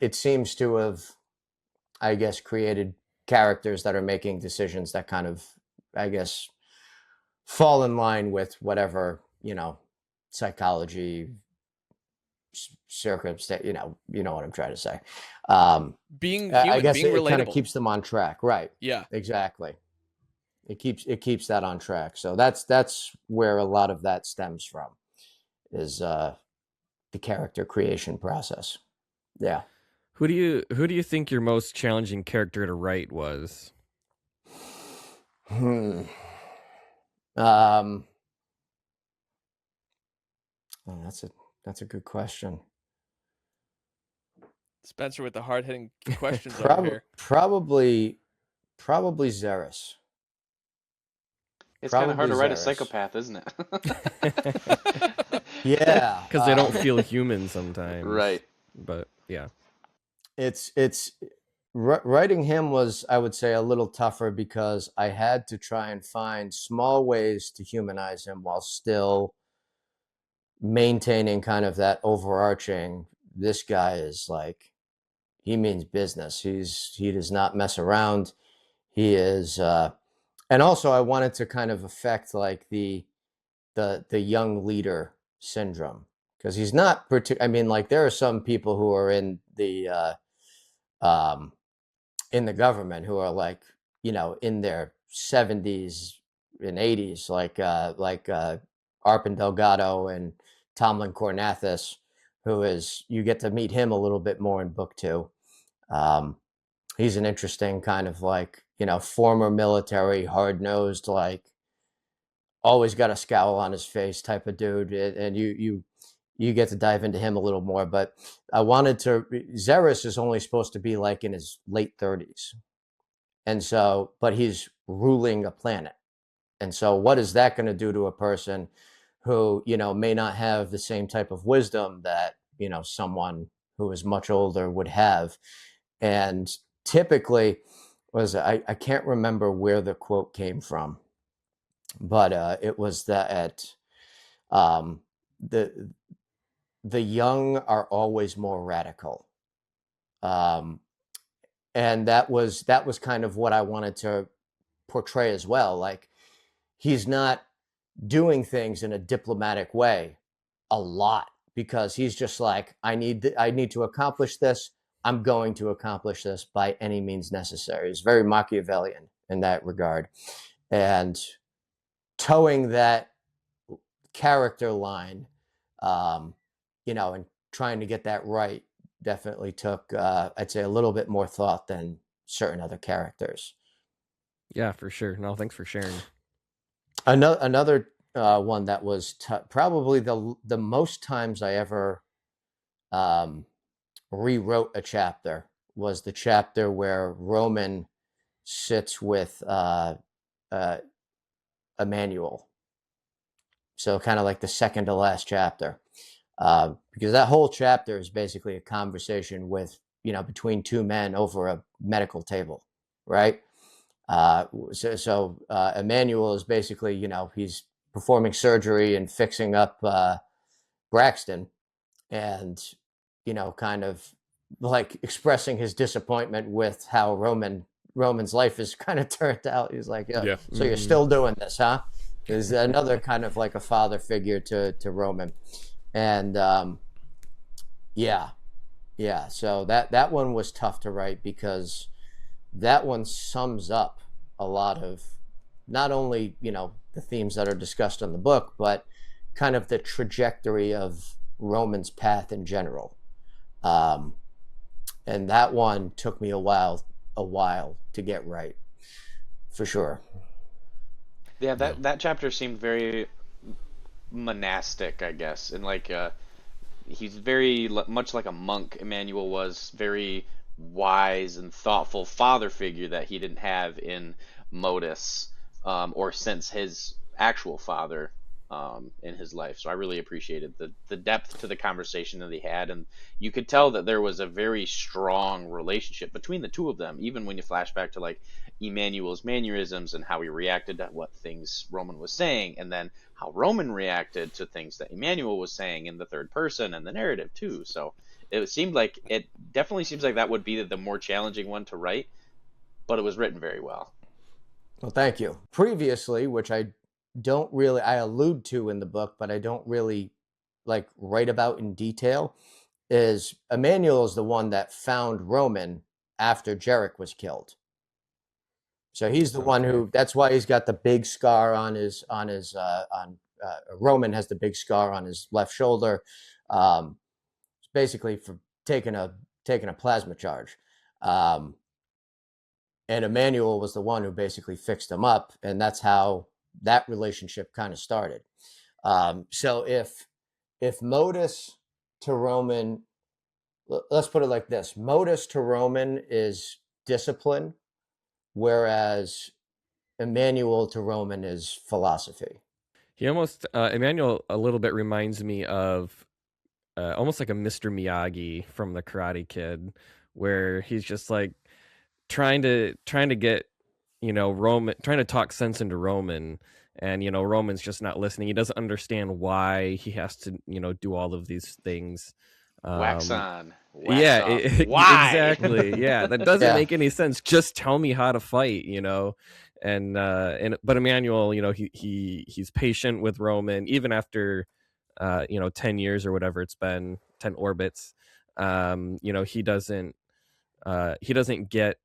it seems to have, I guess, created characters that are making decisions that kind of, I guess, fall in line with whatever, you know, psychology circumstance, you know what I'm trying to say. Being I human, guess being it kind of relatable. keeps them on track, right? Yeah. Exactly. It keeps that on track. So that's where a lot of that stems from, is the character creation process. Yeah. Who do you think your most challenging character to write was? Oh, that's a good question. Spencer with the hard-hitting questions over here. Probably Zerus. It's kind of hard to write a Zerus. psychopath, isn't it? Yeah, Because they don't feel human sometimes. Right. But yeah. It's writing him was, I would say, a little tougher because I had to try and find small ways to humanize him while still maintaining kind of that overarching, this guy is like, he means business. He does not mess around. He is, and also I wanted to kind of affect like the young leader syndrome, because he's not I mean, like, there are some people who are in the government who are, like, you know, in their 70s and 80s, like Arpin Delgado and Tomlin Cornathus, who is, you get to meet him a little bit more in book 2. He's an interesting kind of, like, you know, former military, hard-nosed, like, always got a scowl on his face type of dude, and you get to dive into him a little more. But I wanted to, Zerus is only supposed to be like in his late 30s, and so, but he's ruling a planet, and so what is that going to do to a person who, you know, may not have the same type of wisdom that, you know, someone who is much older would have? And typically, I can't remember where the quote came from, but it was that the young are always more radical, and that was kind of what I wanted to portray as well. Like, he's not doing things in a diplomatic way a lot, because he's just like, I need to accomplish this. I'm going to accomplish this by any means necessary. It's very Machiavellian in that regard, and towing that character line, you know, and trying to get that right definitely took, I'd say, a little bit more thought than certain other characters. Yeah, for sure. No, thanks for sharing. Another one that was probably the most times I ever rewrote a chapter was the chapter where Roman sits with Emmanuel. So kind of like the second to last chapter, because that whole chapter is basically a conversation with, you know, between two men over a medical table, right? So Emmanuel is basically, you know, he's performing surgery and fixing up Braxton, and, you know, kind of like expressing his disappointment with how Roman's life is kind of turned out. He's like, yeah. So you're still doing this, huh? Is another kind of like a father figure to Roman. And yeah. So that one was tough to write, because that one sums up a lot of not only, you know, the themes that are discussed in the book, but kind of the trajectory of Roman's path in general. And that one took me a while to get right, for sure. Yeah, that chapter seemed very monastic, I guess, and like he's very much like a monk. Emmanuel was very wise and thoughtful father figure that he didn't have in Modus, or since his actual father in his life. So I really appreciated the depth to the conversation that he had, and you could tell that there was a very strong relationship between the two of them, even when you flash back to like Emmanuel's mannerisms and how he reacted to what things Roman was saying, and then how Roman reacted to things that Emmanuel was saying in the third person and the narrative too. So it definitely seems like that would be the more challenging one to write, but it was written very well. Well, thank you. Previously, which I allude to in the book, but I don't really like write about in detail, is Emmanuel is the one that found Roman after Jarek was killed. So he's the one who, that's why he's got the big scar on Roman has the big scar on his left shoulder. It's basically for taking a plasma charge. And Emmanuel was the one who basically fixed him up, and that's how that relationship kind of started. So if Modus to Roman, let's put it like this: Modus to Roman is discipline, whereas Emmanuel to Roman is philosophy. He almost Emmanuel a little bit reminds me of almost like a Mr. Miyagi from the Karate Kid, where he's just like trying to get, Roman, trying to talk sense into Roman, and Roman's just not listening. He doesn't understand why he has to do all of these things. Wax on. Yeah, Why? exactly. Yeah, that doesn't make any sense. Just tell me how to fight, but Emmanuel, he's patient with Roman even after 10 years or whatever it's been, 10 orbits. He doesn't get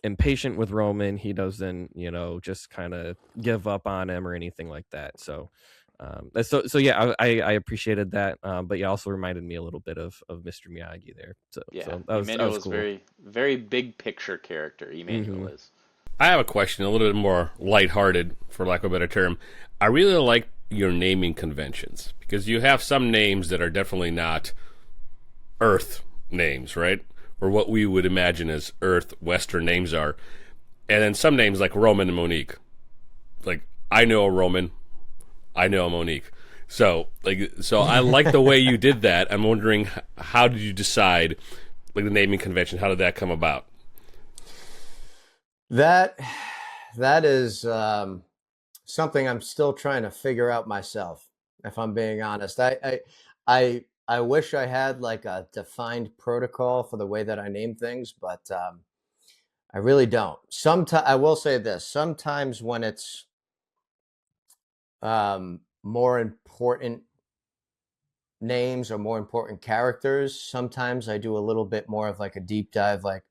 impatient with Roman. He doesn't just kind of give up on him or anything like that. So yeah, I appreciated that, but you also reminded me a little bit of Mr. Miyagi there. So Emmanuel is cool. very, very big picture character. Emmanuel is. I have a question, a little bit more lighthearted, for lack of a better term. I really like your naming conventions, because you have some names that are definitely not Earth names, right? Or what we would imagine as Earth Western names are. And then some names like Roman and Monique. Like, I know a Roman, I know a Monique. So I like the way you did that. I'm wondering, how did you decide, like, the naming convention? How did that come about? That is something I'm still trying to figure out myself, if I'm being honest. I wish I had like a defined protocol for the way that I name things, but I really don't. I will say this: sometimes when it's more important names or more important characters, sometimes I do a little bit more of like a deep dive. Like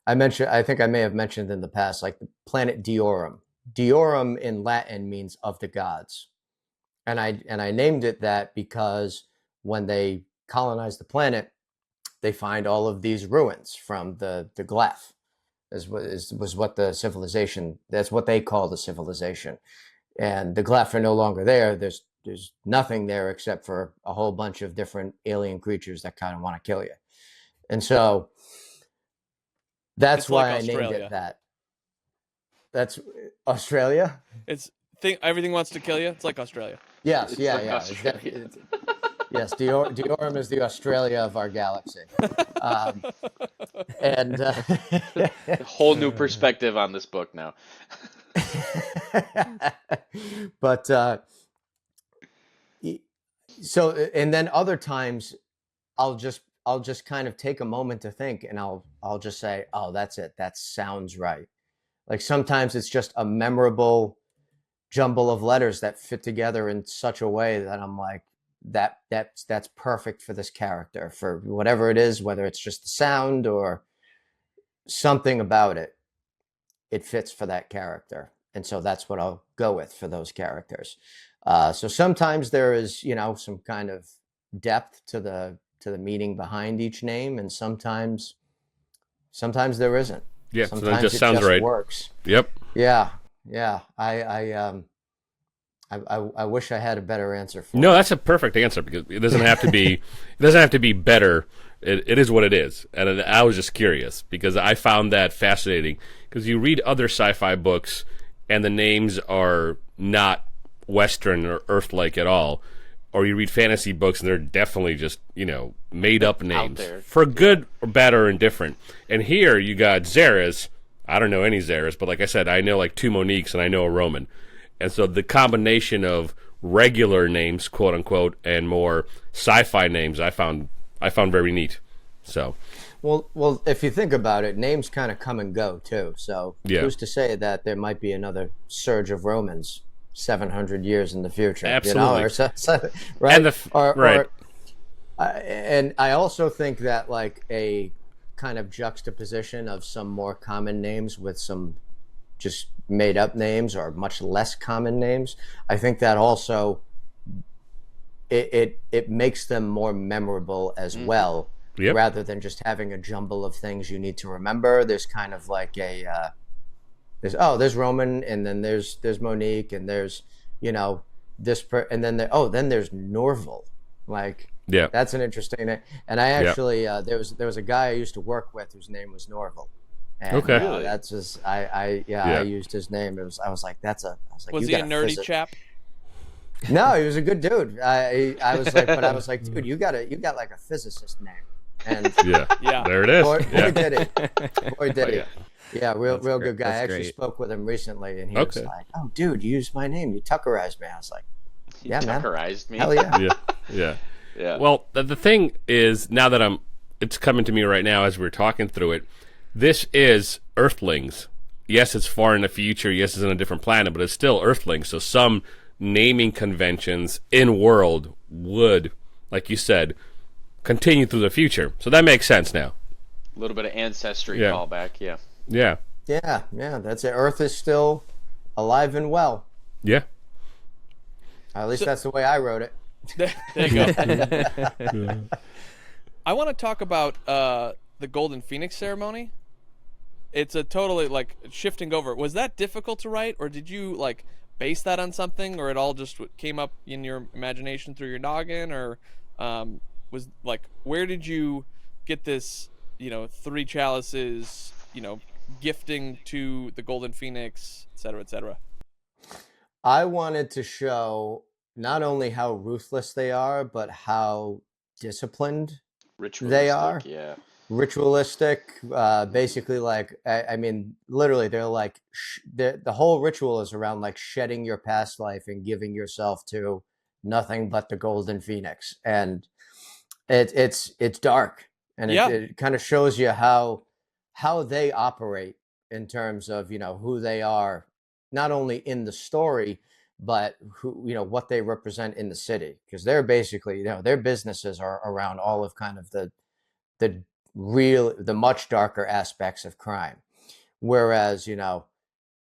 I think I may have mentioned in the past, like the planet Diorum. Diorum in Latin means of the gods. And I named it that because when they colonize the planet, they find all of these ruins from the Gleph. Was what the civilization, that's what they call the civilization. And the Gleph are no longer there. There's nothing there except for a whole bunch of different alien creatures that kind of want to kill you. And so that's why I named it that. That's Australia. Everything wants to kill you. It's like Australia. Yes, It's yeah. Australia. Yes, Diorum is the Australia of our galaxy. And A whole new perspective on this book now. But so, and then other times I'll just kind of take a moment to think, and I'll just say, oh, that's it. That sounds right. Like sometimes it's just a memorable jumble of letters that fit together in such a way that I'm like, that's perfect for this character, for whatever it is, whether it's just the sound or something about it. It fits for that character. And so that's what I'll go with for those characters. So sometimes there is, some kind of depth to the meaning behind each name, and sometimes there isn't. Yeah, sometimes it just sounds right. Works. Yep. Yeah. I wish I had a better answer for No, it. that's a perfect answer because it doesn't have to be. It doesn't have to be better. It is what it is, and I was just curious because I found that fascinating. Because you read other sci-fi books, and the names are not Western or Earth-like at all, or you read fantasy books and they're definitely just made up names there. for good or bad or indifferent. And here you got Zerus. I don't know any Zerus, but like I said, I know like 2 Moniques and I know a Roman. And so the combination of regular names, quote unquote, and more sci-fi names, I found very neat. So, Well, if you think about it, names kind of come and go too. So Yeah. who's to say that there might be another surge of Romans 700 years in the future? Absolutely. Right? And right. And I also think that like a kind of juxtaposition of some more common names with some just made up names or much less common names, I think that also it makes them more memorable as well, Yep. rather than just having a jumble of things you need to remember. There's kind of like there's Roman, and then there's Monique, and there's and then then there's Norval. Like, Yeah. that's an interesting name. And I actually there was a guy I used to work with whose name was Norval. And, Okay. Really? that's just I used his name. I was like, Was you he a got nerdy physics. chap? No, he was a good dude. I was like, dude, you got like a physicist name. And Yeah. Yeah. There it is. boy Yeah. did it. Boy did it. Yeah, real great. good guy. I That's actually great. spoke with him recently, and he was Okay. like, "Oh, dude, you used my name. You Tuckerized me." I was like, "Yeah, man. Tuckerized me. Hell yeah." Yeah. Yeah. Well, the thing is, now that it's coming to me right now as we're talking through it. This is Earthlings. Yes, it's far in the future. Yes, it's on a different planet, but it's still Earthlings. So some naming conventions in world would, like you said, continue through the future. So that makes sense now. A little bit of ancestry Yeah. callback. Yeah. Yeah. Yeah, that's it. Earth is still alive and well. Yeah. At least that's the way I wrote it. There you go. I want to talk about the Golden Phoenix ceremony. It's a totally like shifting over. Was that difficult to write, or did you like base that on something, or it all just came up in your imagination through your noggin, or was like where did you get this? 3 chalices, gifting to the Golden Phoenix, et cetera, et cetera. I wanted to show not only how ruthless they are, but how disciplined Ritualistic. they are. Yeah. Ritualistic, basically, like I mean, literally, they're like the whole ritual is around like shedding your past life and giving yourself to nothing but the Golden Phoenix, and it's dark, and Yeah. it kind of shows you how they operate in terms of who they are, not only in the story, but who what they represent in the city, because they're basically their businesses are around all of kind of the much darker aspects of crime, whereas the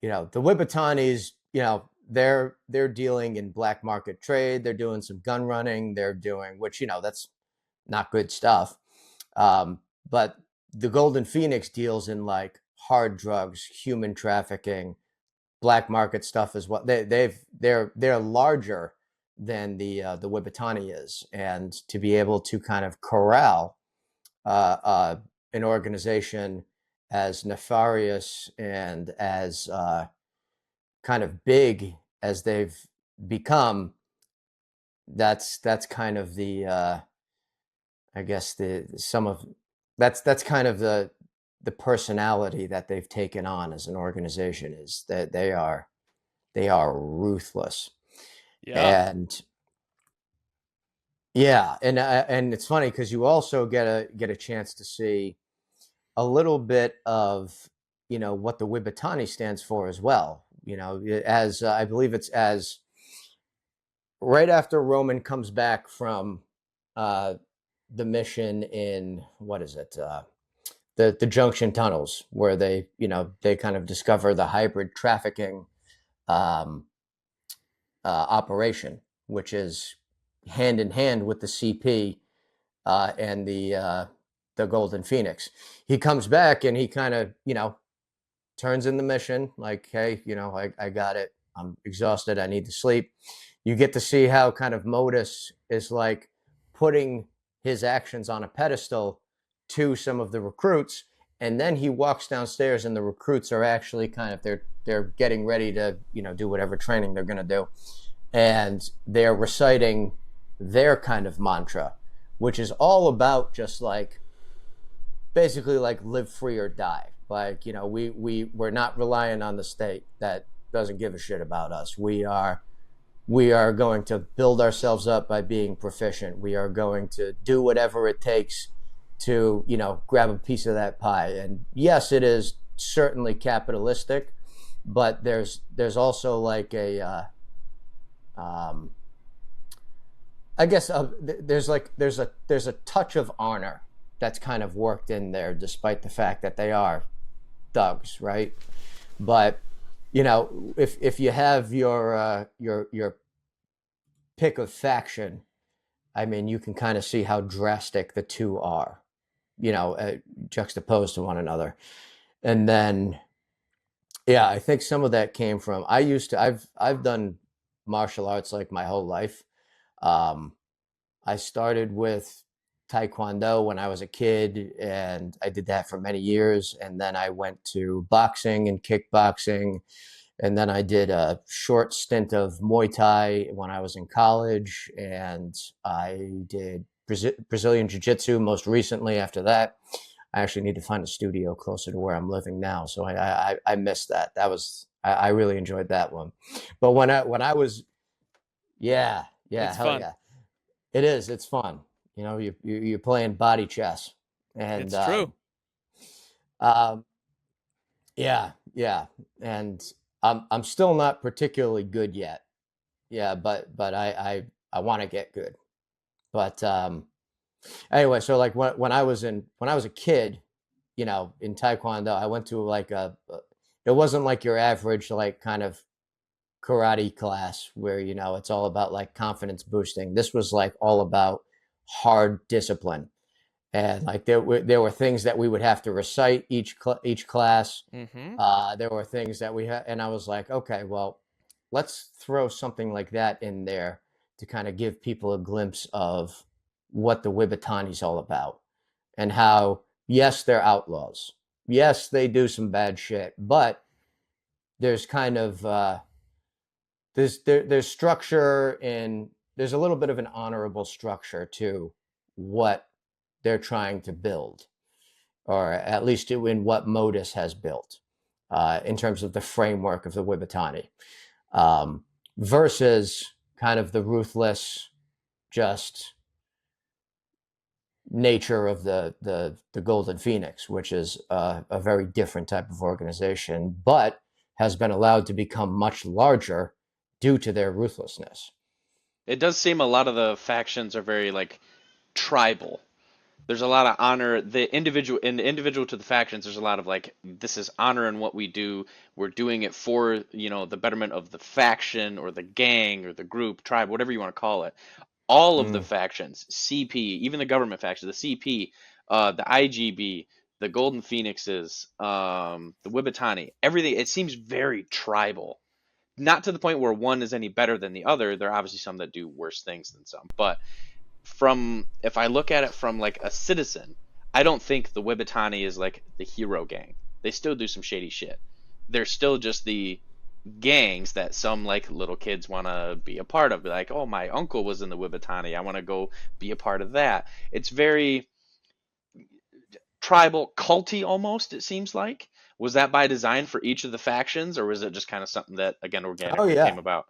Wibitanis, they're dealing in black market trade, they're doing some gun running, they're doing, which that's not good stuff, but the Golden Phoenix deals in like hard drugs, human trafficking, black market stuff is what they're larger than the Wibitani is, and to be able to kind of corral an organization as nefarious and as kind of big as they've become, that's kind of the I guess that's kind of the personality that they've taken on as an organization, is that they are ruthless. Yeah. And yeah, and it's funny because you also get a chance to see a little bit of what the Wibitani stands for as well. As I believe it's as right after Roman comes back from the mission in, what is it, the Junction tunnels, where they they kind of discover the hybrid trafficking operation, which is hand in hand with the CP and the Golden Phoenix. He comes back and he kind of turns in the mission like, hey, I got it. I'm exhausted. I need to sleep. You get to see how kind of Modus is like putting his actions on a pedestal to some of the recruits, and then he walks downstairs and the recruits are actually kind of they're getting ready to do whatever training they're going to do, and they're reciting their kind of mantra, which is all about just like basically like live free or die. Like, we're not relying on the state that doesn't give a shit about us. We are going to build ourselves up by being proficient. We are going to do whatever it takes to, grab a piece of that pie. And yes, it is certainly capitalistic, but there's also like a, I guess there's a touch of honor that's kind of worked in there, despite the fact that they are thugs, right? But if you have your pick of faction, I mean, you can kind of see how drastic the two are, juxtaposed to one another. And then, yeah, I think some of that came from I've done martial arts like my whole life. I started with Taekwondo when I was a kid, and I did that for many years. And then I went to boxing and kickboxing. And then I did a short stint of Muay Thai when I was in college. And I did Brazilian Jiu-Jitsu most recently after that. I actually need to find a studio closer to where I'm living now. So I missed that. I really enjoyed that one. But when I was, yeah, It's hell fun. yeah. It is. It's fun. You're playing body chess, and It's true. Yeah, and I'm still not particularly good yet. Yeah, but I want to get good. But anyway, so like when I was a kid, in Taekwondo, I went to like it wasn't like your average like kind of karate class where it's all about like confidence boosting. This was like all about hard discipline, and like there were things that we would have to recite each class. Mm-hmm. There were things that we had, and I was like, okay, well, let's throw something like that in there to kind of give people a glimpse of what the Wibitani's all about, and how yes, they're outlaws, yes, they do some bad shit, but there's kind of there's structure, and there's a little bit of an honorable structure to what they're trying to build, or at least in what Modus has built, in terms of the framework of the Wibitani, versus kind of the ruthless, just nature of the Golden Phoenix, which is a very different type of organization, but has been allowed to become much larger due to their ruthlessness. It does seem a lot of the factions are very like tribal. There's a lot of honor. The individual to the factions, there's a lot of like, this is honor in what we do. We're doing it for, the betterment of the faction or the gang or the group, tribe, whatever you want to call it. All of the factions, CP, even the government faction, the CP, the IGB, the Golden Phoenixes, the Wibitani, everything, it seems very tribal. Not to the point where one is any better than the other. There are obviously some that do worse things than some, but if I look at it from like a citizen, I don't think the Wibitani is like the hero gang. They still do some shady shit. They're still just the gangs that some like little kids want to be a part of. Be like, oh, my uncle was in the Wibitani, I want to go be a part of that. It's very tribal, culty almost, it seems like. Was that by design for each of the factions, or was it just kind of something that again Oh organically yeah, came about?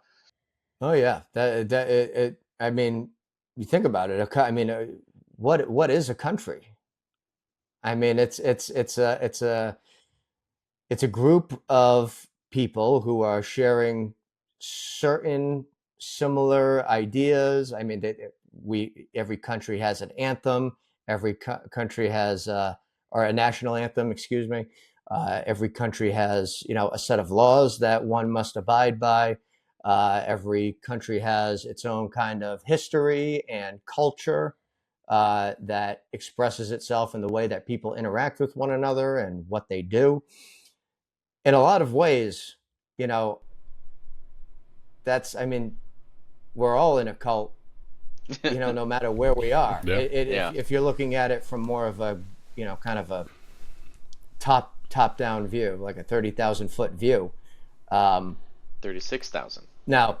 oh yeah. It. I mean, you think about it. I mean, what is a country? I mean, it's a group of people who are sharing certain similar ideas. I mean, every country has an anthem. Every country has or a national anthem, excuse me. Every country has a set of laws that one must abide by. Every country has its own kind of history and culture that expresses itself in the way that people interact with one another and what they do. In a lot of ways, you know, I mean, we're all in a cult, no matter where we are. Yeah. If you're looking at it from more of a, kind of a top down view, like a 30,000 foot view. 36,000. Now,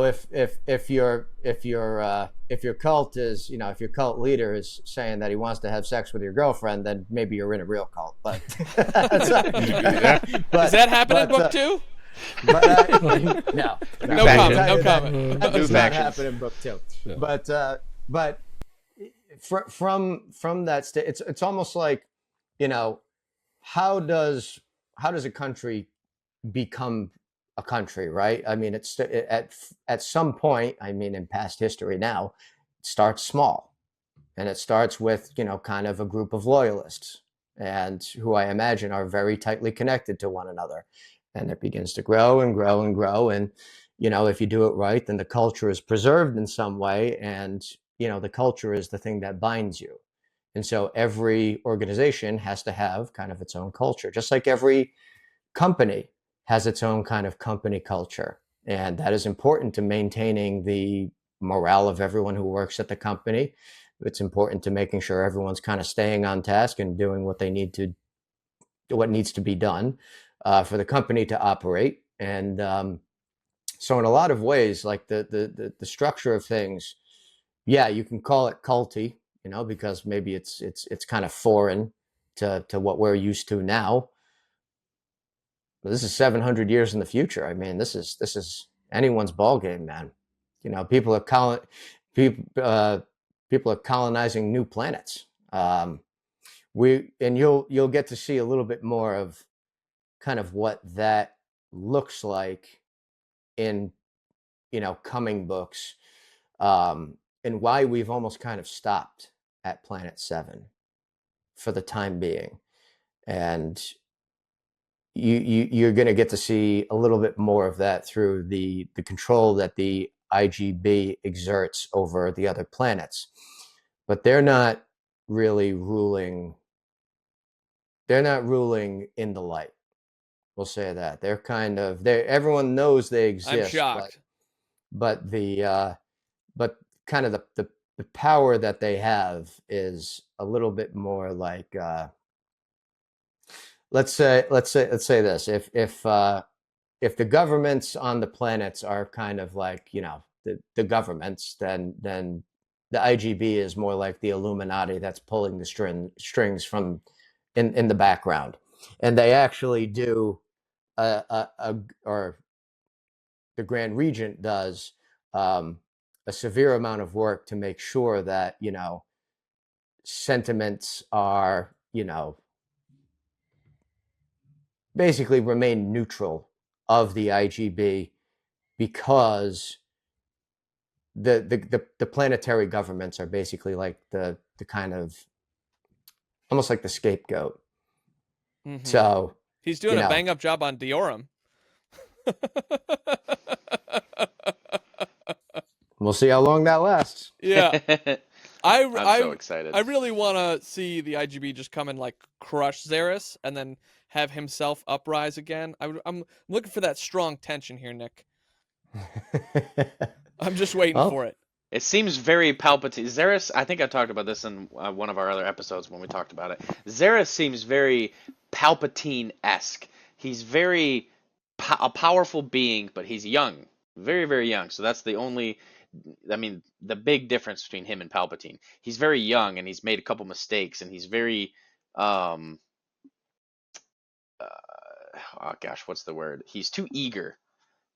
if your cult is, if your cult leader is saying that he wants to have sex with your girlfriend, then maybe you're in a real cult. But, Does that happen in book 2? But No that comment. does not happen in book 2. Yeah. But from that it's almost like, how does a country become a country, right? I mean, it's at some point, I mean, in past history now, it starts small, and it starts with, kind of a group of loyalists, and who I imagine are very tightly connected to one another. And it begins to grow and grow and grow. And, if you do it right, then the culture is preserved in some way. And, the culture is the thing that binds you. And so every organization has to have kind of its own culture, just like every company has its own kind of company culture. And that is important to maintaining the morale of everyone who works at the company. It's important to making sure everyone's kind of staying on task and doing what needs to be done for the company to operate. And so in a lot of ways, like the structure of things, yeah, you can call it culty, because maybe it's kind of foreign to what we're used to now. But this is 700 years in the future. I mean, this is anyone's ball game, man. People are colonizing new planets. You'll get to see a little bit more of kind of what that looks like in coming books, and why we've almost kind of stopped at Planet 7 for the time being. And you're going to get to see a little bit more of that through the control that the IGB exerts over the other planets. But they're not really ruling. They're not ruling in the light. We'll say that. They're kind of everyone knows they exist. I'm shocked. But kind of the power that they have is a little bit more like, let's say this. If the governments on the planets are kind of like, the governments, then the IGB is more like the Illuminati that's pulling the strings from in the background. And they actually do or the Grand Regent does a severe amount of work to make sure that, sentiments are, basically remain neutral of the IGB, because the planetary governments are basically like the kind of almost like the scapegoat. Mm-hmm. So he's doing a bang up job on Diorum. We'll see how long that lasts. Yeah. I'm so excited. I really want to see the IGB just come and like crush Zerus and then have himself uprise again. I'm looking for that strong tension here, Nick. I'm just waiting for it. It seems very Palpatine. Zerus, I think I talked about this in one of our other episodes when we talked about it. Zerus seems very Palpatine-esque. He's very a powerful being, but he's young. Very, very young. So that's the only... the big difference between him and Palpatine. He's very young, and he's made a couple mistakes, and he's very... oh gosh, what's the word? He's too eager.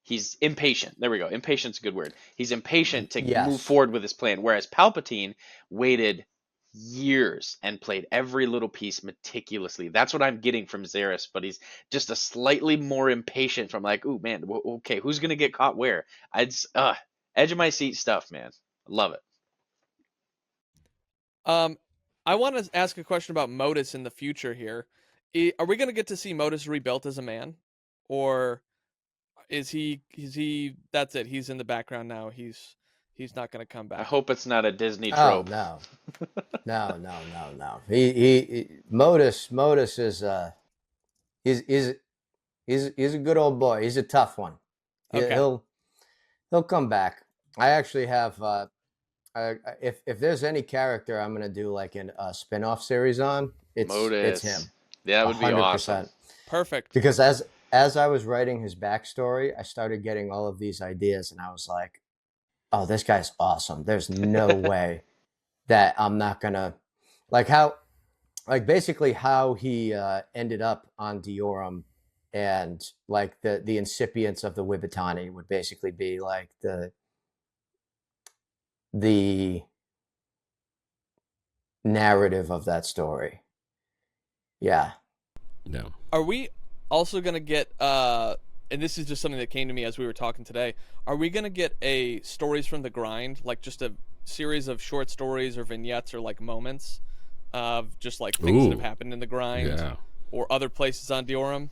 He's impatient. There we go. Impatient's a good word. He's impatient to move forward with his plan, whereas Palpatine waited years and played every little piece meticulously. That's what I'm getting from Zerus, but he's just a slightly more impatient from like, ooh, man, okay, who's going to get caught where? Edge of my seat stuff, man. Love it. I want to ask a question about Modus in the future here. Are we going to get to see Modus rebuilt as a man? Or is he that's it? He's in the background now. He's not going to come back. I hope it's not a Disney trope. Oh, no. He Modus is he's a good old boy. He's a tough one. Okay. He'll come back. I actually have. If there's any character I'm gonna do like a spin-off series on, it's Modus. him. That would be 100%. awesome. Perfect. Because as I was writing his backstory, I started getting all of these ideas, and I was like, "Oh, this guy's awesome. There's no way that I'm not gonna basically how he ended up on Diorum, and like the incipients of the Wibitani would basically be like the narrative of that story. Yeah. No. Are we also going to get, and this is just something that came to me as we were talking today, are we going to get a stories from the grind, like just a series of short stories or vignettes or like moments of just like things that have happened in the grind or other places on Diorum?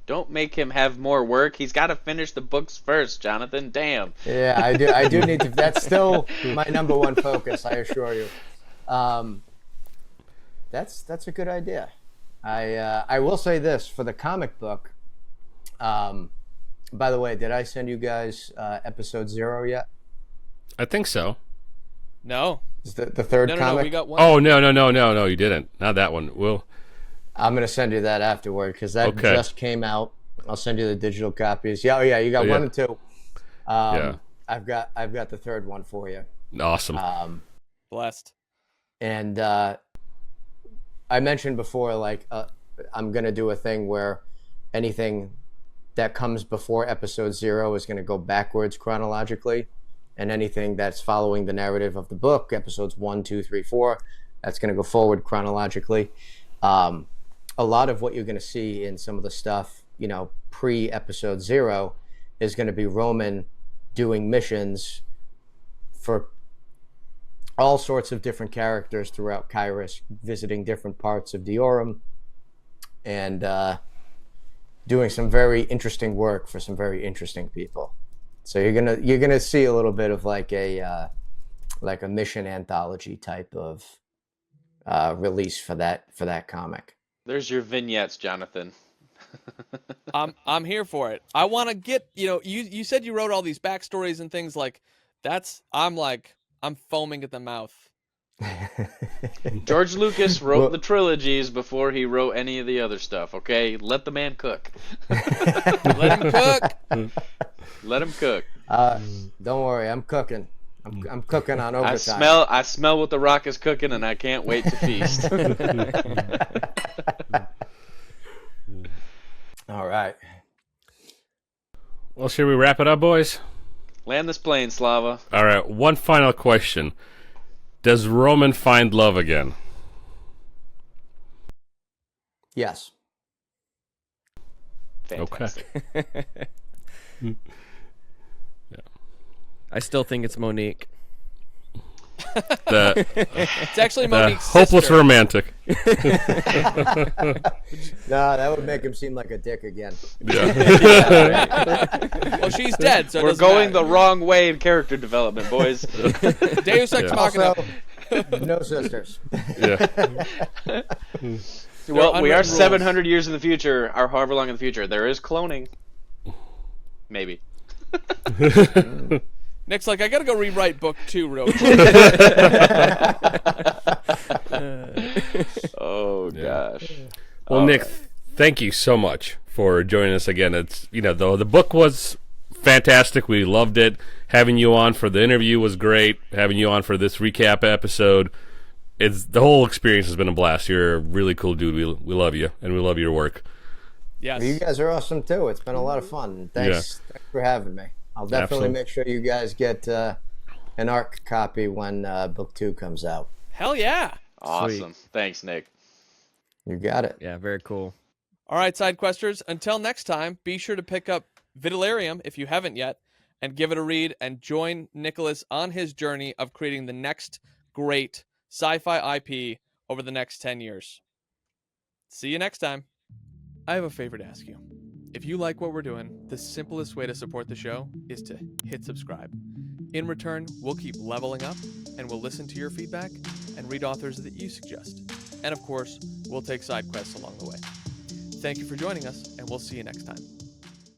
Don't make him have more work. He's got to finish the books first, Jonathan. Damn. Yeah, I do. I do need to. That's still my number one focus, I assure you. That's a good idea. I will say this for the comic book. By the way, did I send you guys episode 0 yet? I think so. No. Is the third comic? No, we got one. Oh, no, you didn't. Not that one. I'm going to send you that afterward because that just came out. I'll send you the digital copies. Yeah, you got 1 and 2. I've got the third one for you. Awesome. Blessed. And I mentioned before, like, I'm going to do a thing where anything that comes before episode 0 is going to go backwards chronologically, and anything that's following the narrative of the book, episodes 1, 2, 3, 4, that's going to go forward chronologically. A lot of what you're going to see in some of the stuff, pre-episode 0 is going to be Roman doing missions for all sorts of different characters throughout Kairos, visiting different parts of Diorum, and doing some very interesting work for some very interesting people. So you're gonna see a little bit of like a mission anthology type of release for that comic. There's your vignettes, Jonathan. I'm here for it. I want to get, you said you wrote all these backstories and things like that's, I'm foaming at the mouth. George Lucas wrote the trilogies before he wrote any of the other stuff, okay? Let the man cook. Let him cook. Let him cook. Don't worry, I'm cooking. I'm cooking on overtime. I smell what the Rock is cooking, and I can't wait to feast. All right. Well, should we wrap it up, boys? Land this plane, Slava. All right, one final question. Does Roman find love again? Yes. Fantastic. Okay. I still think it's Monique. It's actually Monique's hopeless sister. romantic. No, that would make him seem like a dick again. Yeah. Well, she's dead, so it We're doesn't going matter. the wrong way in character development, boys. Deus Ex Machina. Also, no sisters. Yeah. Well, we are unwritten 700 years in the future, or however long in the future. There is cloning. Maybe. Nick's like, I gotta go rewrite book 2 real quick. Oh, gosh. Well, Nick, thank you so much for joining us again. It's the book was fantastic. We loved it. Having you on for the interview was great. Having you on for this recap episode, the whole experience has been a blast. You're a really cool dude. We love you, and we love your work. Yes. Well, you guys are awesome too. It's been a lot of fun. Thanks for having me. I'll definitely make sure you guys get an ARC copy when book 2 comes out. Hell yeah. Awesome. Sweet. Thanks, Nick. You got it. Yeah, very cool. All right, side questers. Until next time, be sure to pick up Vitalerium if you haven't yet, and give it a read, and join Nicholas on his journey of creating the next great sci-fi IP over the next 10 years. See you next time. I have a favor to ask you. If you like what we're doing, the simplest way to support the show is to hit subscribe. In return, we'll keep leveling up, and we'll listen to your feedback and read authors that you suggest. And of course, we'll take side quests along the way. Thank you for joining us, and we'll see you next time.